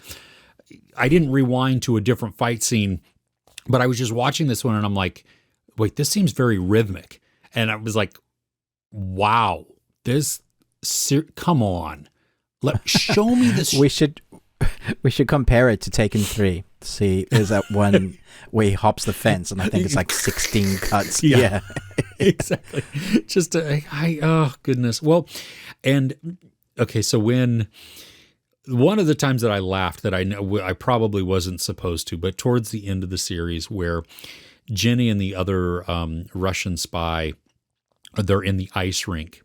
I didn't rewind to a different fight scene, but I was just watching this one and I'm like, wait, this seems very rhythmic. And I was like, wow, come on. Show me this. We should compare it to Taken 3. See, there's that one where he hops the fence, and I think it's like 16 cuts. Yeah. Exactly. Just, oh, goodness. Well, and, okay, so when, one of the times that I laughed that I know I probably wasn't supposed to, but towards the end of the series where Jenny and the other Russian spy, they're in the ice rink,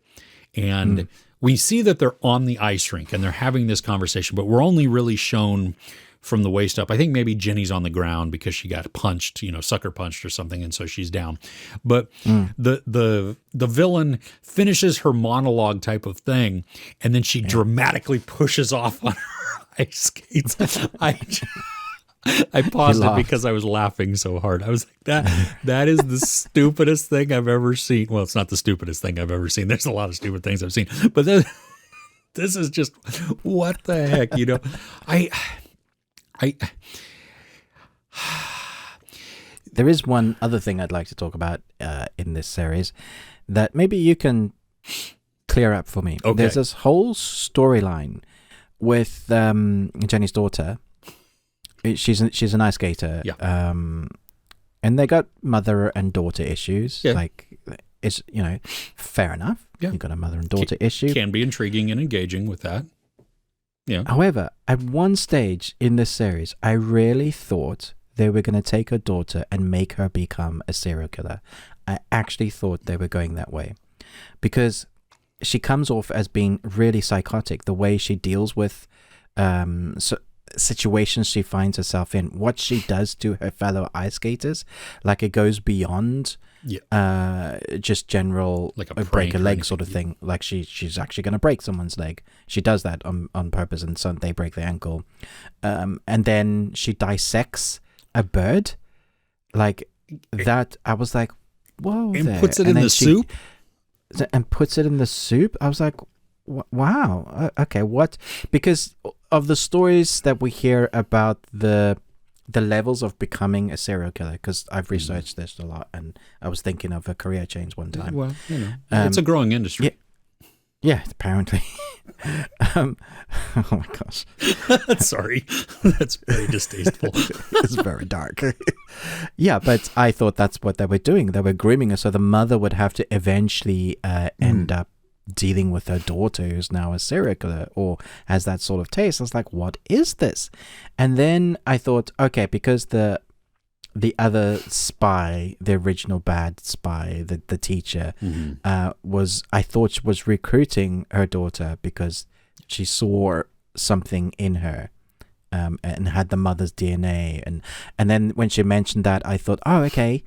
and we see that they're on the ice rink and they're having this conversation, but we're only really shown from the waist up. I think maybe Jenny's on the ground because she got punched, sucker punched or something, and so she's down. But the villain finishes her monologue type of thing, and then she dramatically pushes off on her ice skates. I paused it because I was laughing so hard. I was like, that is the stupidest thing I've ever seen. Well, it's not the stupidest thing I've ever seen. There's a lot of stupid things I've seen, but this is just, what the heck, There is one other thing I'd like to talk about in this series that maybe you can clear up for me. Okay. There's this whole storyline with Jenny's daughter. She's an ice skater. Yeah. And they got mother and daughter issues. Yeah. Like, it's, fair enough. Yeah. You got a mother and daughter issue. Can be intriguing and engaging with that. Yeah. However, at one stage in this series, I really thought they were going to take her daughter and make her become a serial killer. I actually thought they were going that way because she comes off as being really psychotic. The way she deals with situations she finds herself in, what she does to her fellow ice skaters, like it goes beyond just general like a break a leg sort of thing. Like she's actually going to break someone's leg. She does that on purpose, and so they break their ankle. And then she dissects a bird, like that. I was like, whoa! And puts it in the soup. And puts it in the soup. I was like, wow. Okay, what? Because of the stories that we hear about the levels of becoming a serial killer, because I've researched this a lot, and I was thinking of a career change one time. Well, it's a growing industry. Yeah, apparently. Oh my gosh. Sorry. That's very distasteful. It's very dark. Yeah, but I thought that's what they were doing. They were grooming her, so the mother would have to eventually end up dealing with her daughter who's now a serial killer or has that sort of taste. I was like, what is this? And then I thought, okay, because the other spy, the original bad spy, the teacher, I thought she was recruiting her daughter because she saw something in her and had the mother's DNA. And then when she mentioned that, I thought, oh, okay,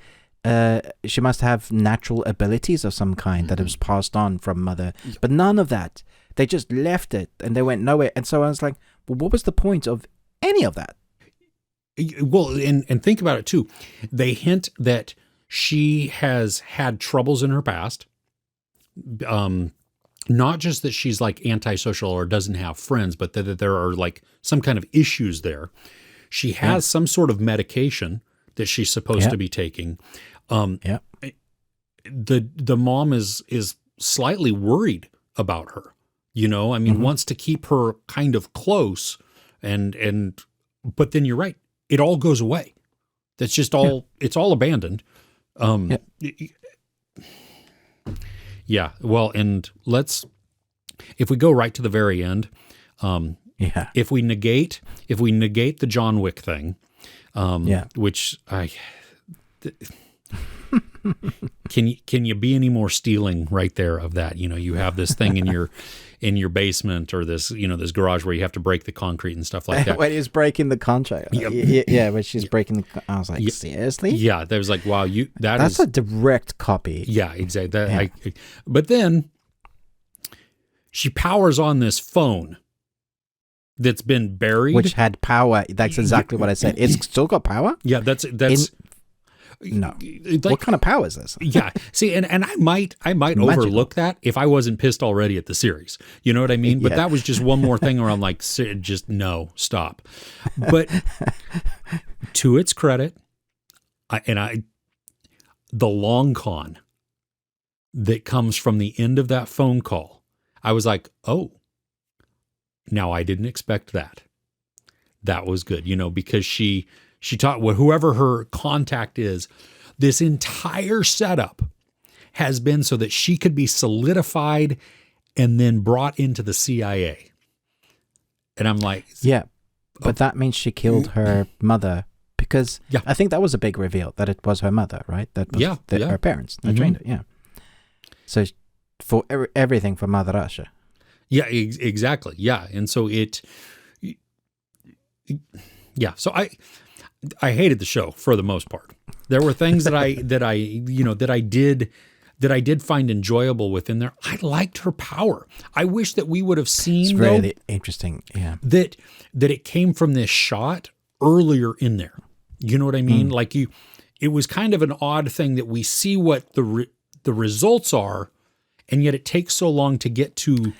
she must have natural abilities of some kind that was passed on from mother. But none of that. They just left it and they went nowhere. And so I was like, well, what was the point of any of that? Well, and think about it too. They hint that she has had troubles in her past. Not just that she's like antisocial or doesn't have friends, but that there are like some kind of issues there. She has some sort of medication that she's supposed to be taking. The mom is slightly worried about her. Wants to keep her kind of close, but then you're right. It all goes away. That's just all, it's all abandoned. Well, and if we go right to the very end, if we negate the John Wick thing, which can you be any more stealing right there of that? You have this thing in your basement or this garage where you have to break the concrete and stuff like that. When he's breaking the contract. When she's breaking I was like, seriously? Yeah, that was like, wow, that's a direct copy. Yeah, exactly. But then she powers on this phone that's been buried. Which had power. That's exactly what I said. It's still got power? Yeah, that's no. What kind of power is this? Yeah. See, and I might overlook that if I wasn't pissed already at the series. You know what I mean? But that was just one more thing where I'm like, just no, stop. But to its credit, the long con that comes from the end of that phone call, I was like, oh, now I didn't expect that. That was good, because she taught whoever her contact is, this entire setup has been so that she could be solidified and then brought into the CIA. And I'm like, but that means she killed her mother because I think that was a big reveal that it was her mother, right? That was her parents that trained her. Yeah. So for everything for Mother Russia. Yeah, exactly. Yeah. And so yeah. So I hated the show for the most part. There were things that I did find enjoyable within there. I liked her power. I wish that we would have seen It's really interesting. Yeah. that it came from this shot earlier in there. You know what I mean? Like it was kind of an odd thing that we see what the results are, and yet it takes so long to get to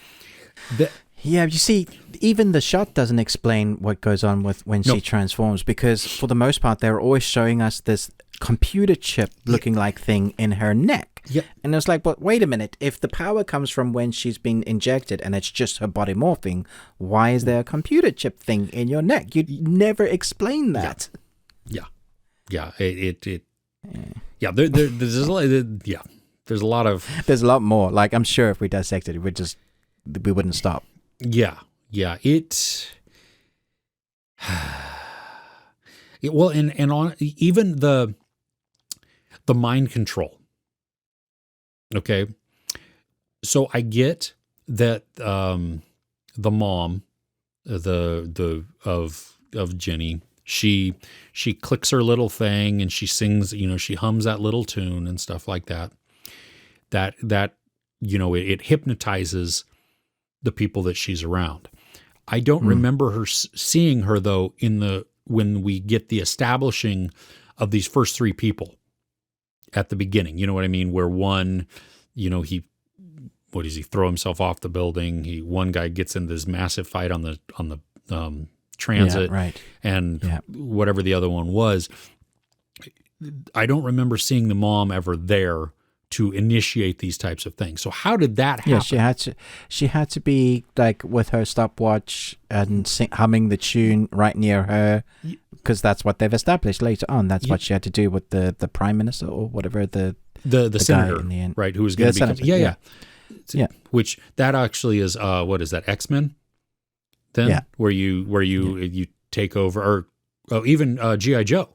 the. Yeah, you see, even the shot doesn't explain what goes on with when she transforms, because for the most part, they're always showing us this computer chip looking like thing in her neck. Yeah. And it's like, but wait a minute, if the power comes from when she's been injected and it's just her body morphing, why is there a computer chip thing in your neck? You'd never explain that. Yeah. Yeah. Yeah. There's a lot. Yeah. There's a lot of. There's a lot more. Like, I'm sure if we dissected it, we wouldn't stop. Yeah. Yeah. Well, and on even the mind control. Okay. So I get that the mom of Jenny, she clicks her little thing and she sings, she hums that little tune and stuff like that. That it hypnotizes the people that she's around. I don't remember her seeing her though when we get the establishing of these first three people at the beginning. You know what I mean? Where one, he throw himself off the building? One guy gets into this massive fight on the transit, right? And whatever the other one was. I don't remember seeing the mom ever there to initiate these types of things. So how did that happen? Yeah, she had to be like with her stopwatch and humming the tune right near her, because that's what they've established later on. That's what she had to do with the prime minister or whatever the senator, guy in the end. right? Who was going to be yeah. Which that actually is what is that, X-Men? Then where you take over, or even G.I. Joe.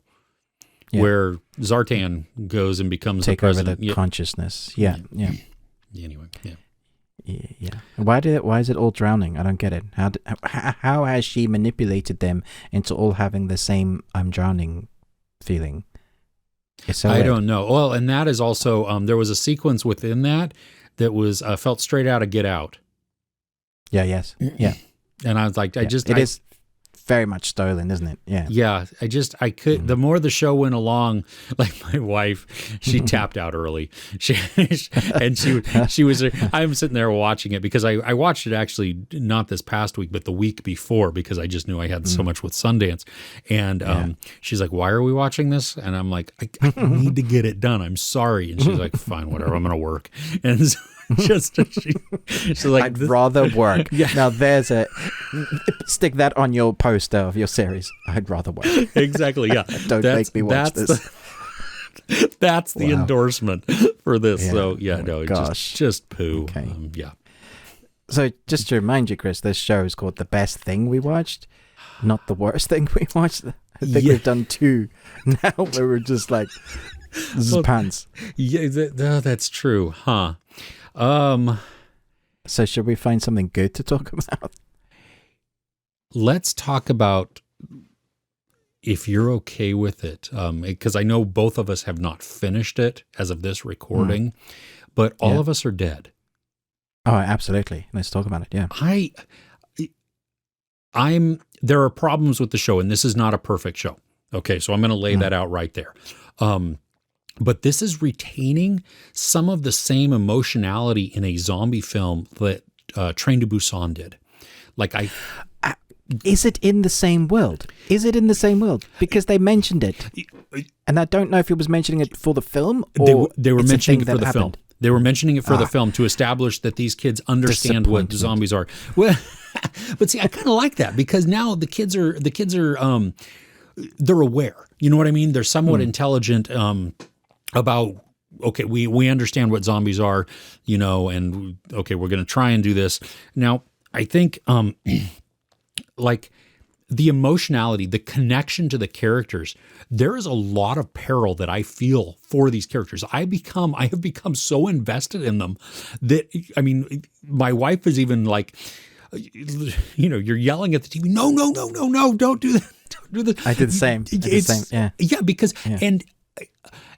Yeah. Where Zartan goes and becomes the president. Take over the consciousness. Yeah. Anyway, yeah. Why is it all drowning? I don't get it. How has she manipulated them into all having the same "I'm drowning" feeling? It's so I weird. don't know. Well, and that is also there was a sequence within that was felt straight out of Get Out. Yeah. Yes. Yeah. And I was like, it is very much stolen, isn't it? Yeah. Yeah. I could, the more the show went along, like my wife, she tapped out early. She was, I'm sitting there watching it because I watched it actually not this past week, but the week before, because I just knew I had so much with Sundance. And she's like, why are we watching this? And I'm like, I need to get it done. I'm sorry. And she's like, fine, whatever. I'm going to work. And so, she's like, I'd rather work. Now there's stick that on your poster of your series. I'd rather work. Exactly. Yeah. Don't make me watch this. That's the endorsement for this. Yeah. So just poo. Okay. So just to remind you, Chris, this show is called The Best Thing We Watched, not The Worst Thing We Watched. I think we've done two now where we're just like, this is pants. Yeah, that's true, huh? So should we find something good to talk about? Let's talk about, if you're okay with it, because I know both of us have not finished it as of this recording, but all of us are dead. Oh, absolutely. Let's talk about it. Yeah. There are problems with the show, and this is not a perfect show. Okay, so I'm going to lay that out right there. But this is retaining some of the same emotionality in a zombie film that Train to Busan did. Like is it in the same world? Because they mentioned it, and I don't know if it was mentioning it for the film or they were mentioning it for the film. Happened. They were mentioning it for the film to establish that these kids understand what zombies are. Well, but see, I kind of like that because now the kids are they're aware. You know what I mean? They're somewhat intelligent. About, okay, we understand what zombies are, and okay, we're going to try and do this. Now, I think like the emotionality, the connection to the characters, there is a lot of peril that I feel for these characters. I have become so invested in them that, I mean, my wife is even like, you're yelling at the TV, no, don't do that. don't do this. I did the same. Yeah, because and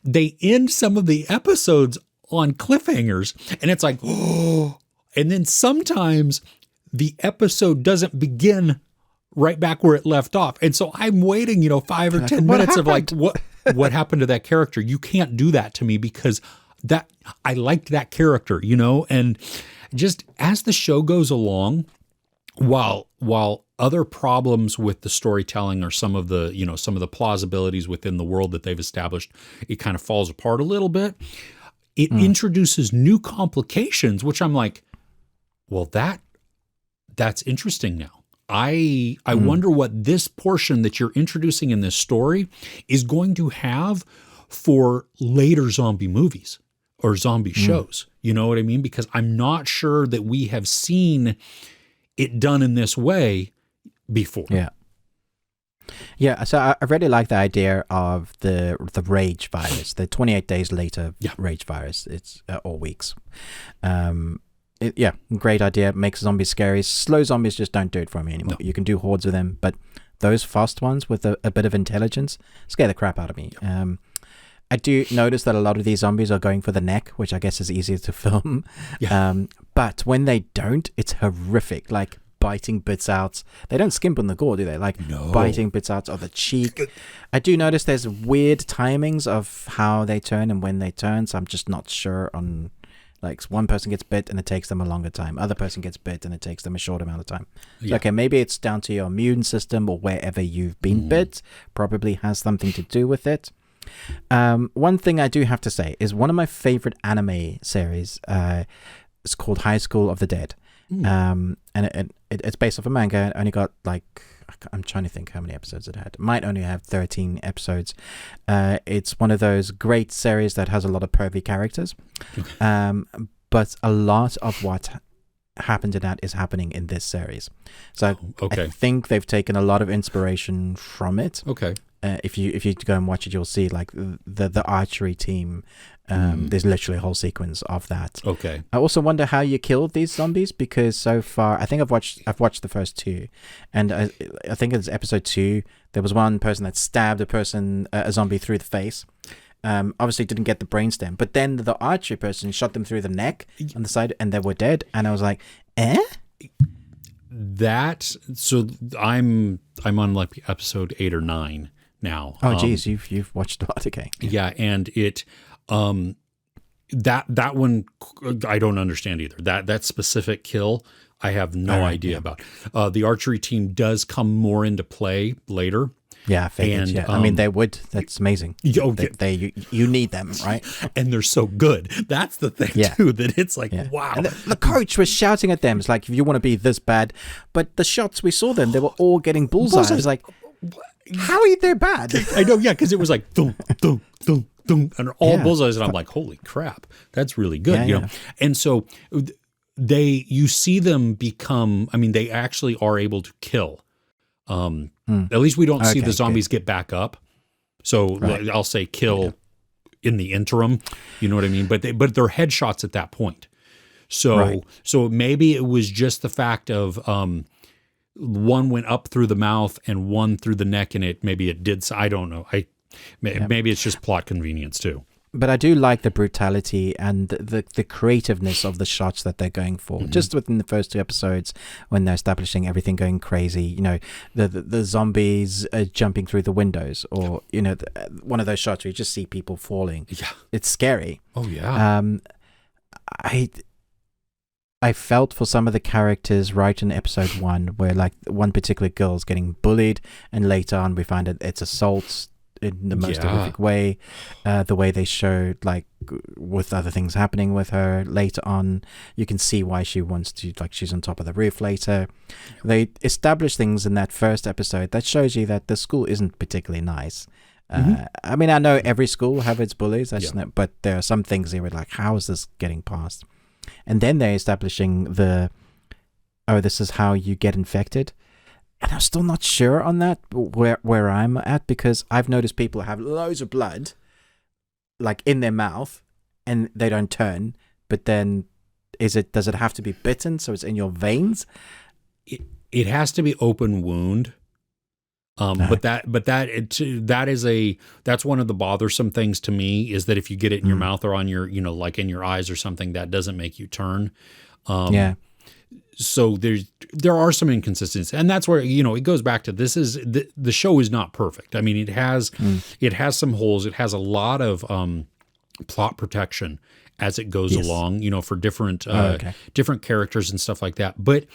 they end some of the episodes on cliffhangers, and it's like, oh, and then sometimes the episode doesn't begin right back where it left off, and so I'm waiting, 5 or 10 minutes of like, what happened to that character? You can't do that to me because that I liked that character, and just as the show goes along, while other problems with the storytelling or some of the plausibilities within the world that they've established, it kind of falls apart a little bit. It introduces new complications, which I'm like, well, that's interesting now. I wonder what this portion that you're introducing in this story is going to have for later zombie movies or zombie shows. You know what I mean? Because I'm not sure that we have seen it done in this way before. Yeah, so I really like the idea of the rage virus, the 28 days later rage virus. It's or weeks. Great idea. Makes zombies scary. Slow zombies just don't do it for me anymore. No. You can do hordes of them, but those fast ones with a bit of intelligence scare the crap out of me. I do notice that a lot of these zombies are going for the neck, which I guess is easier to film. But when they don't, it's horrific. Like biting bits out. They don't skimp on the gore, do they? Biting bits out of the cheek. I do notice there's weird timings of how they turn and when they turn, so I'm just not sure on, like, one person gets bit and it takes them a longer time. Other person gets bit and it takes them a short amount of time. So, okay, maybe it's down to your immune system or wherever you've been bit. Probably has something to do with it. One thing I do have to say is one of my favorite anime series is called High School of the Dead. And it's based off a manga. It only got, like, I'm trying to think how many episodes it had. It might only have 13 episodes. It's one of those great series that has a lot of pervy characters. But a lot of what happened in that is happening in this series. So I think they've taken a lot of inspiration from it. If you go and watch it, you'll see, like, the archery team. There's literally a whole sequence of that. I also wonder how you killed these zombies, because so far I think I've watched the first two, and I think it's episode 2. There was one person that stabbed a zombie through the face. Obviously didn't get the brainstem, but then the archery person shot them through the neck on the side, and they were dead. And I was like, So I'm on like episode 8 or 9 now. Oh, geez, you've watched a lot. Okay. Yeah, and it that one I don't understand either. That specific kill I have no idea about. The archery team does come more into play later. Yeah, I figured, I mean, they would. That's amazing. You need them, right? And they're so good. That's the thing, too, that it's like, wow. And the coach was shouting at them. It's like, if you want to be this bad. But the shots we saw them, they were all getting bullseyes. I was like, how are they bad? I know, because it was like, thum, thum, thum, thum, and all bullseyes. And I'm like, holy crap, that's really good. You know? And so you see them become, I mean, they actually are able to kill. At least we don't see the zombies get back up. So I'll say kill in the interim. You know what I mean? But they're headshots at that point. So maybe it was just the fact of one went up through the mouth and one through the neck, and maybe it did. I don't know. Maybe it's just plot convenience too. But I do like the brutality and the creativeness of the shots that they're going for. Just within the first 2 episodes, when they're establishing everything going crazy, you know, the zombies jumping through the windows, or, you know, one of those shots where you just see people falling. Yeah, it's scary. Oh yeah. I felt for some of the characters right in episode 1, where, like, one particular girl's getting bullied, and later on we find that it's assault in the most horrific way. The way they showed, like, with other things happening with her later on, you can see why she wants to, like, she's on top of the roof later. They establish things in that first episode that shows you that the school isn't particularly nice. I mean, I know every school will have its bullies, but there are some things they were like, how is this getting past? And then they're establishing this is how you get infected. And I'm still not sure on that, where I'm at, because I've noticed people have loads of blood, like, in their mouth, and they don't turn. But then, does it have to be bitten so it's in your veins? It has to be open wound. That's one of the bothersome things to me, is that if you get it in your mouth or on your, like in your eyes or something, that doesn't make you turn. So there are some inconsistencies, and that's where, it goes back to, the show is not perfect. I mean, it has some holes. It has a lot of plot protection as it goes along, for different different characters and stuff like that. But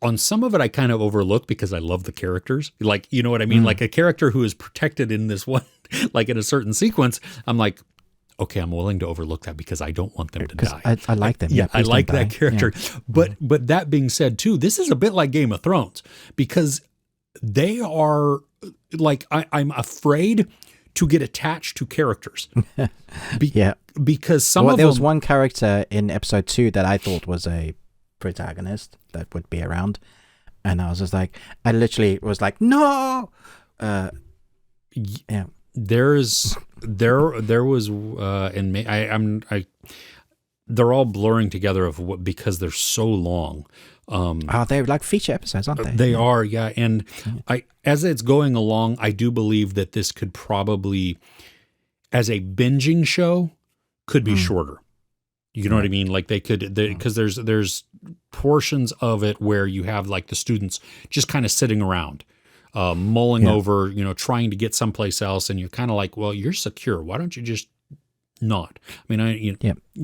on some of it, I kind of overlook because I love the characters. Like, you know what I mean? Like a character who is protected in this one, like in a certain sequence, I'm like, okay, I'm willing to overlook that because I don't want them to die. I like them. I like that character. Yeah. But that being said, too, this is a bit like Game of Thrones, because they are like, I'm afraid to get attached to characters. Because some of them... There was one character in episode 2 that I thought was a protagonist that would be around, and I was just like, I literally was like, no! Yeah. There was they're all blurring together because they're so long. They're like feature episodes, aren't they? They are, yeah. And as it's going along, I do believe that this could probably, as a binging show, could be shorter. You know what I mean? Like they could, because there's portions of it where you have like the students just kind of sitting around, mulling over, trying to get someplace else, and you're kind of like, well, you're secure. Why don't you just not? I mean,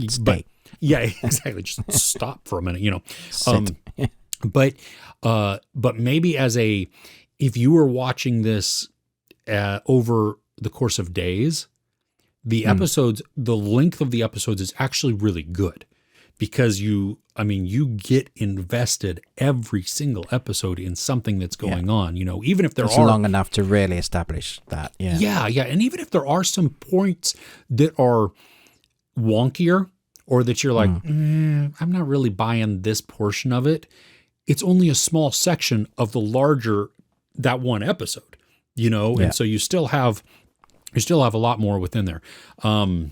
stay. Yeah, exactly. Just stop for a minute, Sit. But maybe if you were watching this over the course of days, the episodes, the length of the episodes is actually really good, because you get invested every single episode in something that's going on, even if it's long enough to really establish that. Yeah. And even if there are some points that are wonkier, or that you're like, I'm not really buying this portion of it, it's only a small section of the larger, that one episode, and so you still have a lot more within there. I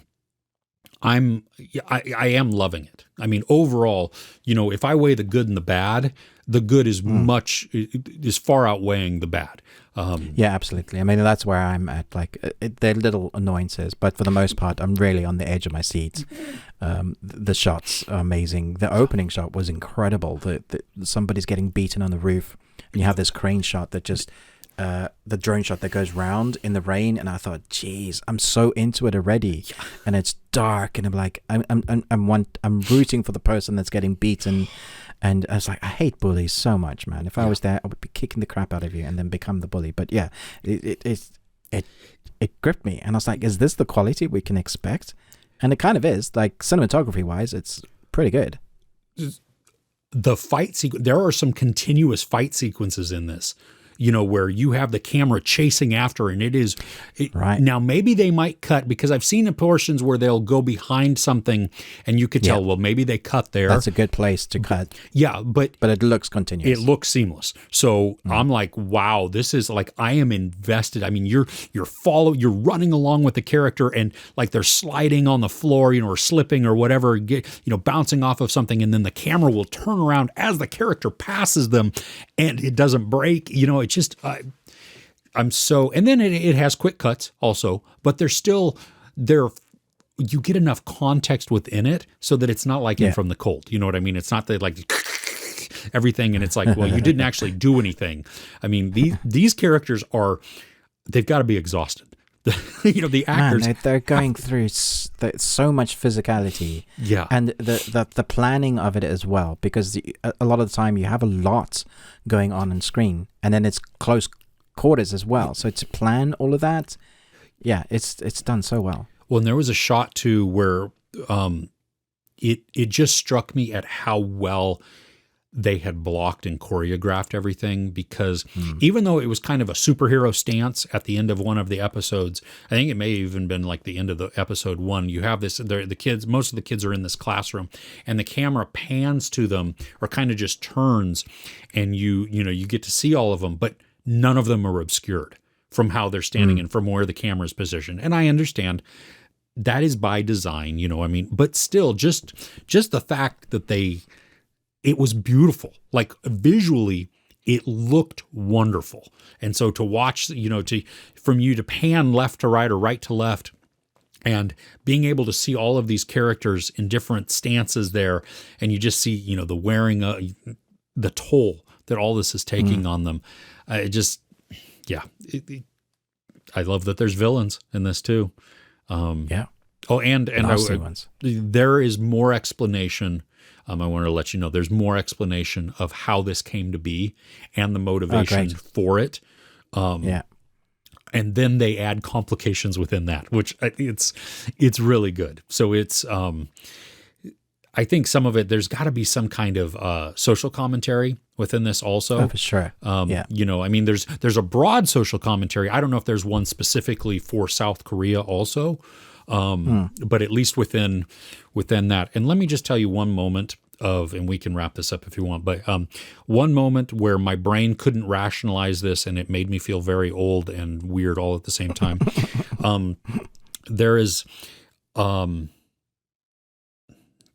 am loving it. I mean, overall, if I weigh the good and the bad, the good is is far outweighing the bad. Yeah, absolutely. I mean, that's where I'm at. Like, they're little annoyances, but for the most part, I'm really on the edge of my seat. The shots are amazing. The opening shot was incredible. Somebody's getting beaten on the roof, and you have this crane shot that just... the drone shot that goes round in the rain, and I thought, geez, I'm so into it already, and it's dark, and I'm like, I'm rooting for the person that's getting beaten, and I was like, I hate bullies so much, man. If I was there, I would be kicking the crap out of you and then become the bully. But yeah, it gripped me, and I was like, is this the quality we can expect? And it kind of is. Like, cinematography wise, it's pretty good. The fight there are some continuous fight sequences in this, where you have the camera chasing after, and right. Now maybe they might cut, because I've seen the portions where they'll go behind something and you could tell, well, maybe they cut there. That's a good place to cut. Yeah, but it looks continuous. It looks seamless. So I'm like, wow, this is like, I am invested. I mean, you're running along with the character, and like they're sliding on the floor, or slipping or whatever, bouncing off of something, and then the camera will turn around as the character passes them, and it doesn't break. It's just, I'm so, and then it has quick cuts also, but you get enough context within it so that it's not like in From the Cold. You know what I mean? It's not that like everything, and it's like, well, you didn't actually do anything. I mean, these characters they've got to be exhausted. The actors, man, they're going through so much physicality, and the planning of it as well, because a lot of the time you have a lot going on screen, and then it's close quarters as well, so to plan all of that, it's done so well. Well, and there was a shot too where it just struck me at how well they had blocked and choreographed everything, because even though it was kind of a superhero stance at the end of one of the episodes, I think it may have even been like the end of the episode 1, you have this, the kids, most of the kids are in this classroom, and the camera pans to them, or kind of just turns, and you get to see all of them, but none of them are obscured from how they're standing and from where the camera is positioned. And I understand that is by design, but still, just the fact that it was beautiful. Like visually, it looked wonderful. And so to watch, from you to pan left to right or right to left, and being able to see all of these characters in different stances there, and you just see, the wearing, the toll that all this is taking on them. I love that there's villains in this too. Yeah. Oh, and ones. There is more explanation. I wanted to let you know there's more explanation of how this came to be and the motivation for it. Yeah. And then they add complications within that, which it's really good. So it's I think some of it, there's got to be some kind of social commentary within this also. Oh, for sure. Yeah. There's a broad social commentary. I don't know if there's one specifically for South Korea also, but at least within that. And let me just tell you one moment and we can wrap this up if you want, but one moment where my brain couldn't rationalize this and it made me feel very old and weird all at the same time. There is...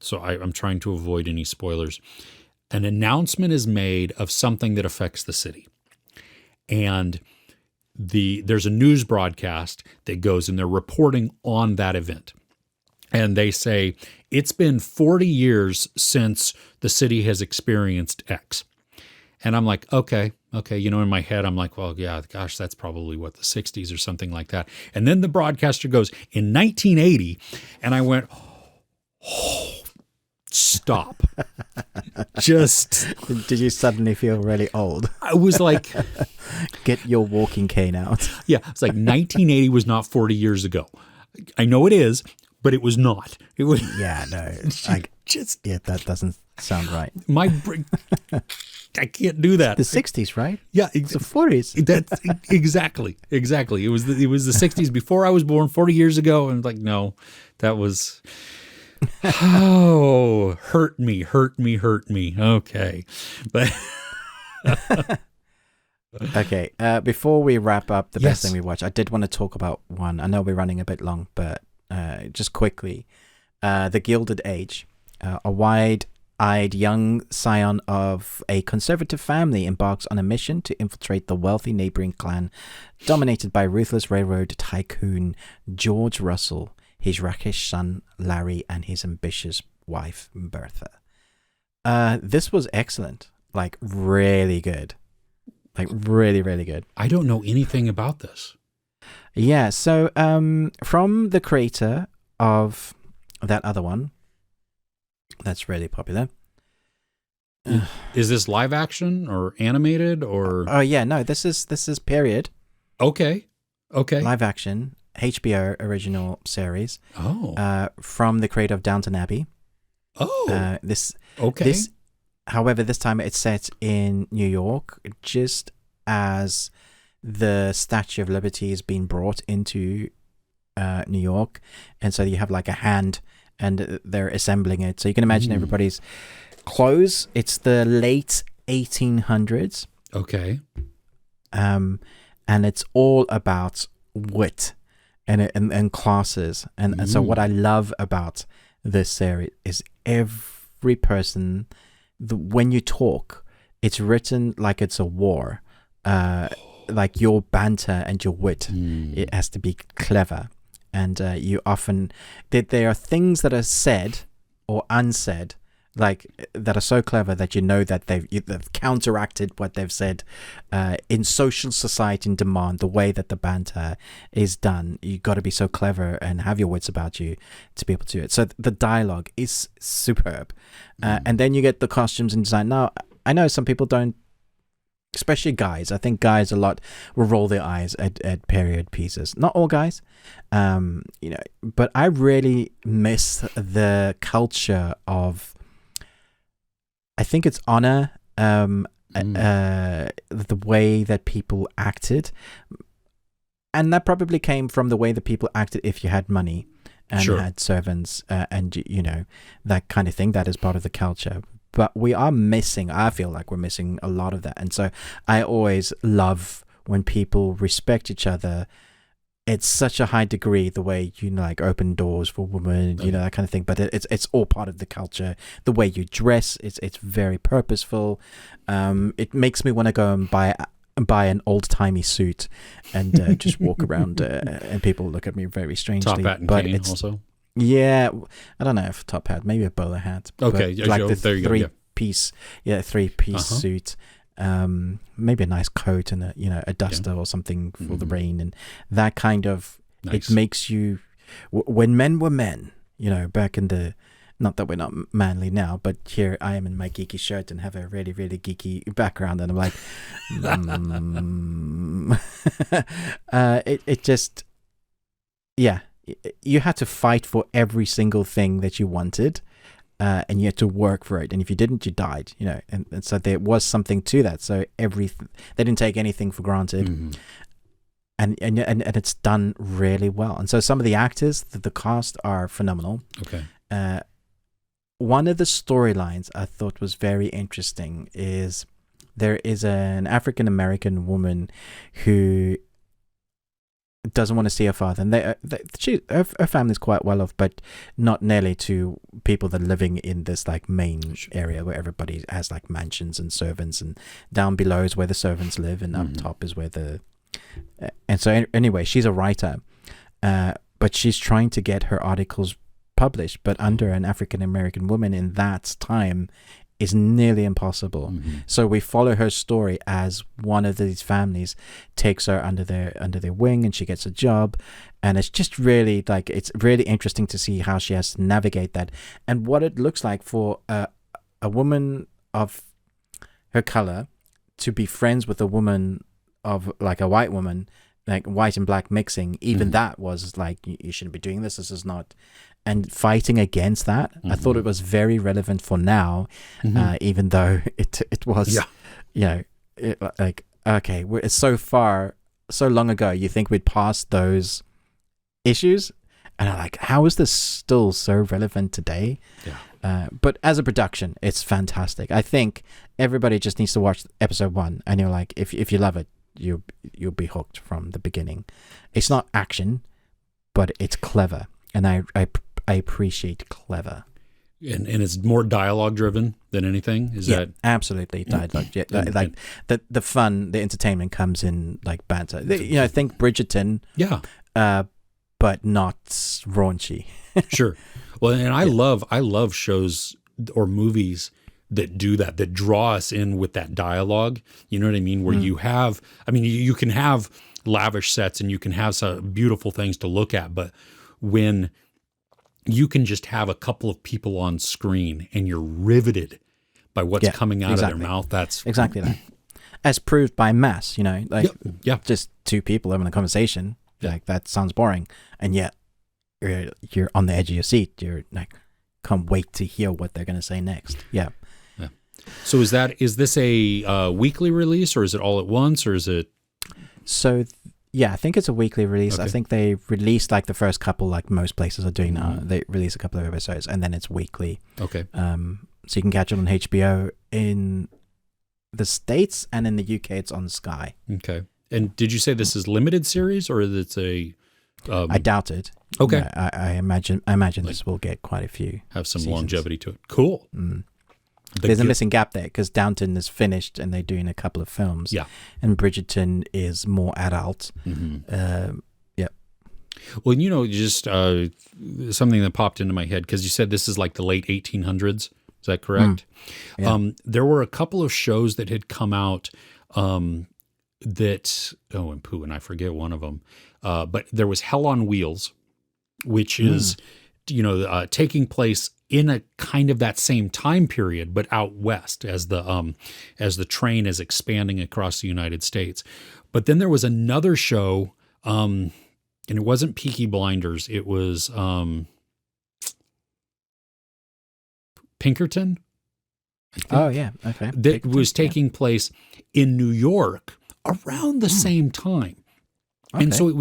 So I'm trying to avoid any spoilers. An announcement is made of something that affects the city. And there's a news broadcast that goes and they're reporting on that event. And they say, it's been 40 years since the city has experienced X. And I'm like, okay. In my head, I'm like, well, yeah, gosh, that's probably what, the 60s or something like that. And then the broadcaster goes, in 1980. And I went, oh, stop. Just. Did you suddenly feel really old? I was like. Get your walking cane out. Yeah. It's like 1980 was not 40 years ago. I know it is, but it was not. It was. Yeah, no. That doesn't sound right. My brain. I can't do that. The 60s, right? Yeah. The 40s. That's exactly. It was the 60s before I was born 40 years ago. And like, no, that was. Oh, hurt me. Okay. But okay. Before we wrap up the best thing we watched, I did want to talk about one. I know we're running a bit long, but just quickly, The Gilded Age, a wide-eyed young scion of a conservative family embarks on a mission to infiltrate the wealthy neighboring clan dominated by ruthless railroad tycoon George Russell, his rakish son Larry, and his ambitious wife Bertha. This was excellent, like really good, like really, really good. I don't know anything about this. Yeah, so from the creator of that other one, that's really popular. Is this live action or animated or? Oh yeah, no, this is period. Okay. Live action. HBO original series. Oh. From the creator of Downton Abbey. Oh. However, this time it's set in New York, just as the Statue of Liberty is being brought into New York, and so you have like a hand, and they're assembling it. So you can imagine everybody's clothes. It's the late 1800s. Okay. And it's all about wit. And classes. And so what I love about this series is every person, when you talk, it's written like it's a war. Like your banter and your wit, it has to be clever. And you often, there are things that are said or unsaid, like that are so clever that you know that they've counteracted what they've said in social society and demand. The way that the banter is done, you got to be so clever and have your wits about you to be able to do it. So the dialogue is superb. And then you get the costumes and design. Now I know some people don't, especially guys. I think guys a lot will roll their eyes at period pieces. Not all guys, but I really miss the culture of, I think it's honor, the way that people acted. And that probably came from the way that people acted if you had money and had servants and, that kind of thing. That is part of the culture. But we are missing, I feel like we're missing a lot of that. And so I always love when people respect each other it's such a high degree, the way you like open doors for women, that kind of thing. But it's all part of the culture. The way you dress, it's very purposeful. It makes me want to go and buy an old timey suit and just walk around, and people look at me very strangely. Top hat and but cane it's also. Yeah, I don't know if top hat, maybe a bowler hat. Okay, like the there you go. three-piece suit. Maybe a nice coat and a duster or something for the rain, and that kind of nice. It makes you when men were men, back in the, not that we're not manly now, but here I am in my geeky shirt and have a really really geeky background, and I'm like it just, yeah, you had to fight for every single thing that you wanted. And you had to work for it, and if you didn't, you died. And so there was something to that. So they didn't take anything for granted, and it's done really well. And so some of the actors, the cast are phenomenal. Okay. One of the storylines I thought was very interesting is there is an African American woman who doesn't want to see her father, and her family's quite well off, but not nearly to people that are living in this like main area where everybody has like mansions and servants, and down below is where the servants live, and up top is where and so anyway, she's a writer, but she's trying to get her articles published, but under an African American woman in that time is nearly impossible. So we follow her story as one of these families takes her under their wing, and she gets a job, and it's just really like, it's really interesting to see how she has to navigate that, and what it looks like for a woman of her color to be friends with a woman of like a white woman, like white and black mixing. Even that was like, you shouldn't be doing this is not, and fighting against that. I thought it was very relevant for now, even though it was, like, okay, it's so long ago. You think we'd passed those issues, and I'm like, how is this still so relevant today? But as a production, it's fantastic. I think everybody just needs to watch episode 1, and you're like, if you love it, you'll be hooked from the beginning. It's not action, but it's clever, and I appreciate clever. And it's more dialogue driven than anything. Is that absolutely dialogue? Like the fun, the entertainment comes in like banter. I think Bridgerton. But not raunchy. Sure. Well, and I love shows or movies that do that draw us in with that dialogue. You know what I mean? Where you have, you can have lavish sets and you can have some beautiful things to look at, but when you can just have a couple of people on screen and you're riveted by what's coming out of their mouth. That's exactly that. As proved by Mass, just two people having a conversation. Like, that sounds boring, and yet you're on the edge of your seat. You're like, can't wait to hear what they're going to say next. Yeah. So is this a weekly release, or is it all at once, or is it? So I think it's a weekly release. Okay. I think they released like the first couple, like most places are doing now. They release a couple of episodes, and then it's weekly. Okay. So you can catch it on HBO in the States, and in the UK it's on Sky. Okay. And did you say this is limited series, or is it a? I doubt it. Okay. Yeah, I imagine this will get quite a few. Have some seasons. longevity to it. Cool. There's a missing gap there because Downton is finished and they're doing a couple of films. Yeah. And Bridgerton is more adult. Well, just something that popped into my head, because you said this is like the late 1800s. Is that correct? Yeah. There were a couple of shows that had come out and I forget one of them. But there was Hell on Wheels, which is, taking place in a kind of that same time period, but out west as the train is expanding across the United States. But then there was another show, and it wasn't Peaky Blinders. It was Pinkerton. Oh yeah, okay. That Pinkerton, was taking place in New York around the same time. Okay. And so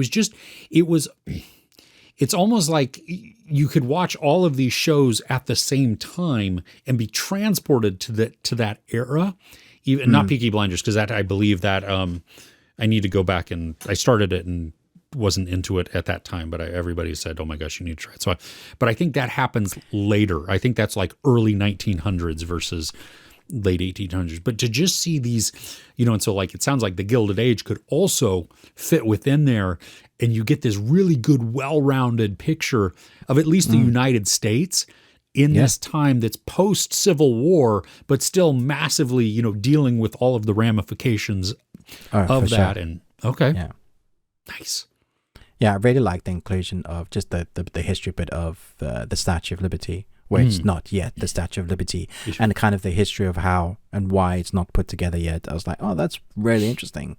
it's almost like you could watch all of these shows at the same time and be transported to that era. Even not Peaky Blinders, because that I believe that I need to go back, and I started it and wasn't into it at that time, but everybody said, "Oh my gosh, you need to try it." So, but I think that happens later. I think that's like early 1900s versus late 1800s. But to just see these, and so like it sounds like the Gilded Age could also fit within there, and you get this really good, well-rounded picture of at least the United States in this time that's post-Civil War, but still massively, dealing with all of the ramifications of that. Sure. And okay, nice. Yeah, I really like the inclusion of just the history bit of the Statue of Liberty, where it's not yet the Statue of Liberty, and kind of the history of how and why it's not put together yet. I was like, oh, that's really interesting.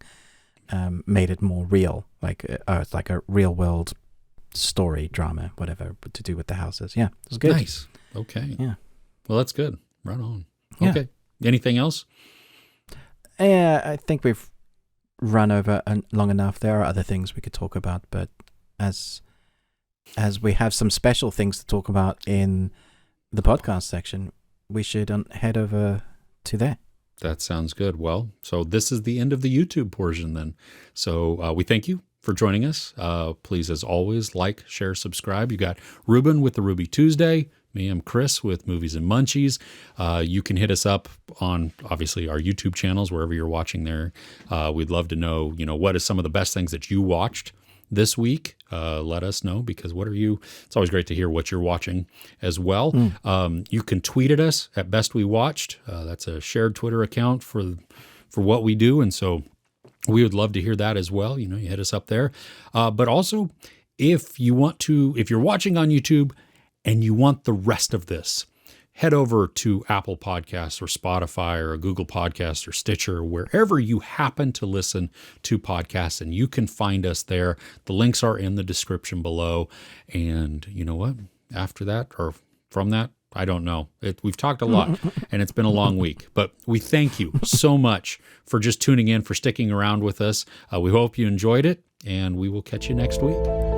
Made it more real, like it's like a real world story, drama, whatever, to do with the houses. Yeah, it was good. Nice. Okay. Yeah. Well, that's good. Right on. Okay. Yeah. Anything else? Yeah, I think we've run over long enough. There are other things we could talk about, but as we have some special things to talk about in the podcast section, we should head over to there. That sounds good. Well, so this is the end of the YouTube portion then. So we thank you for joining us. Please, as always, like, share, subscribe. You got Ruben with the Ruby Tuesday. Me, I'm Chris with Movies and Munchies. You can hit us up on, obviously, our YouTube channels, wherever you're watching there. We'd love to know, what is some of the best things that you watched this week. Let us know, because it's always great to hear what you're watching as well. You can tweet at us at Best We Watched. That's a shared Twitter account for what we do. And so we would love to hear that as well. You hit us up there. But also, if you're watching on YouTube and you want the rest of this, head over to Apple Podcasts or Spotify or Google Podcasts or Stitcher, wherever you happen to listen to podcasts, and you can find us there. The links are in the description below. And you know what? After that, or from that, I don't know. We've talked a lot, and it's been a long week. But we thank you so much for just tuning in, for sticking around with us. We hope you enjoyed it, and we will catch you next week.